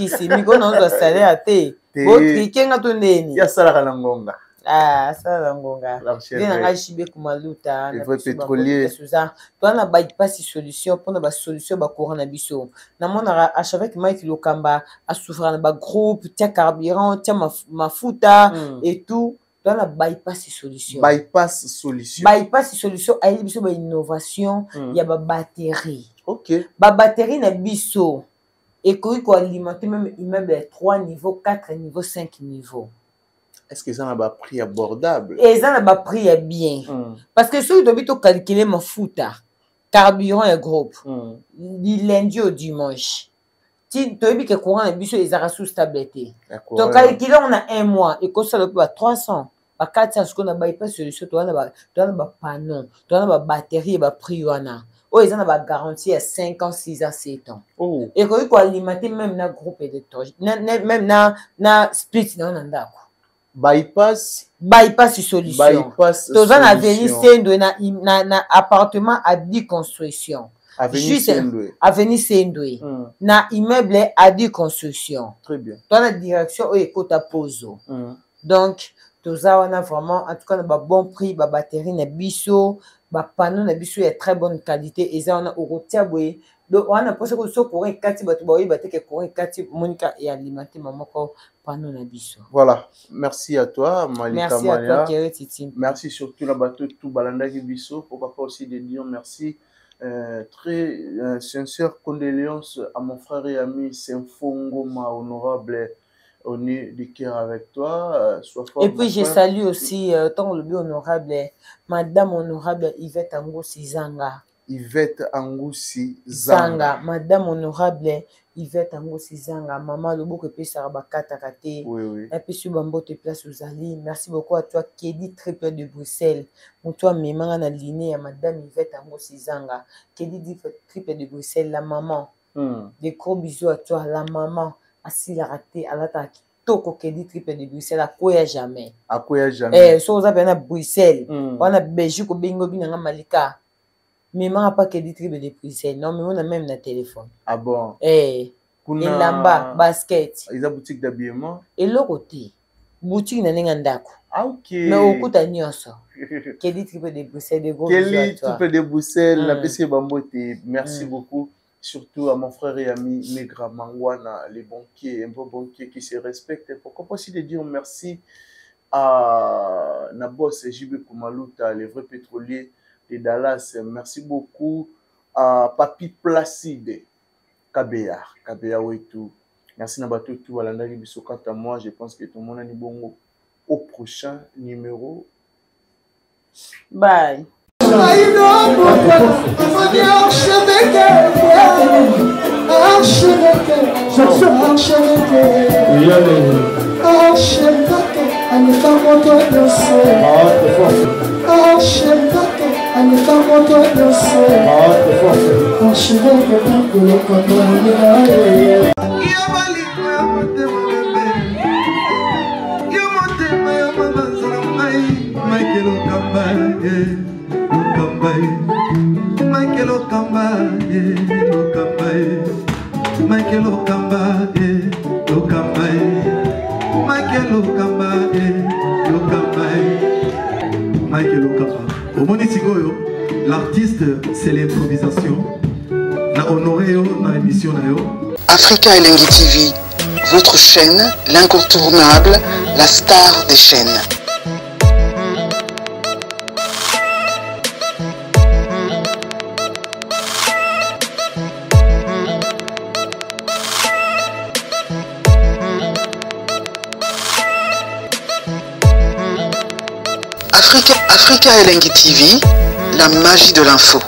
si. Miko non doit saler à te. Votre kenga to neni. Ya sala kana ngonga. Ah, sala ngonga. Bien nga chibe kumaluta. Le vrai pétrolier. Toi na ba pas si solution pour na ba solution ba courant na biso. Na mona à avec Mike Lokamba à souffrir na ba groupe, tia carburant, tia mafuta et tout. Dans la bypass solution. Bypass solution. Bypass solution, il y a une innovation, il y a une batterie. Ok. La batterie na biso. Et qu'on alimenter même immeuble 3 niveaux, 4 niveaux, 5 niveaux. Est-ce que ça n'a pas prix abordable? Et ça n'a pas prix bien. Parce que si tu dois calculer ma fouta, carburant et groupe, du lundi au dimanche. Si tu as vu que le courant est biso, ils ont sous-stabilité. Donc, calculer, on a 1 mois, et qu'on ça le 300, 400, ce qu'on a pas solution, tu as un panneau, tu as une batterie, et prix, oh, ils ont une garantie à 5 ans, 6 ans, 7 ans. Et qu'on peut alimenter même dans le groupe de torche, même dans le split, dans le bypass solution. Bypass solution. Tu as venu un appartement à 10 constructions. Avenue Sendoué. Na immeuble à 10 constructions. Très bien. Dans la direction où écoute à Pozo. Donc, tout ça, on a vraiment, en tout cas, un bon prix, la batterie, na biso, le panneau, na biso, est très bonne qualité. Et ça, on a au routier, donc, on a posé que ce courant 4 Monica et alimenter maman panneau na biso. Voilà. Merci à toi, Malika Mania. Merci à toi, Kéret. Merci surtout la bateau tout balanda qui biso. Pourquoi pas aussi de dire merci. Très sincère condoléances à mon frère et ami Senfongoma, honorable, on est du cœur avec toi. Et puis je salue aussi, tant le bien honorable, Madame honorable Yvette Angoussi Zanga. Yvette Angoussi Zanga. Madame honorable Yvette Angoussi Zanga. Maman, le beau que peut Sarabakatakate. Oui. Et puis sur Bambo te place aux Ali. Merci beaucoup à toi, Kédi Triple de Bruxelles. Pour toi, mes mains en ligne à Madame Yvette Angoussi Zanga. Kédi Triple de Bruxelles, la maman. Des gros bisous à toi, la maman. Assis la raté, à l'attaque. Toko Kédi Triple de Bruxelles, à quoi jamais. À quoi jamais. Eh, so vous avez Bruxelles. On a Belgique, au Bingo, Binanga Malika. Mais je n'ai pas que des tribus de Bruxelles. Non, mais on a même un téléphone. Ah bon? Eh. Et là-bas, basket. Ils ont boutique d'habillement. Et l'autre côté, boutique n'a rien d'ako. Ah, ok. Mais au coup, tu as mis ça. Quel est tribus de Bruxelles, de gros Quel est tribus de Bruxelles, la PC Bambote. Merci beaucoup. Surtout à mon frère et ami Negra Mangwana, les banquiers, un bon banquier qui se respecte. Pourquoi pas aussi de dire merci à Nabos et JB Kumaluta, les vrais pétroliers de Dallas. Merci beaucoup à Papi Placide Kabea Wetu. Merci Nabato tout Walandari Biso. Quant à moi, je pense que tout le monde a dit bon au prochain numéro. Bye. L'artiste, c'est l'improvisation. La honoré dans l'émission. Africa Elengi TV, votre chaîne, l'incontournable, la star des chaînes. Africa Elengi TV, la magie de l'info.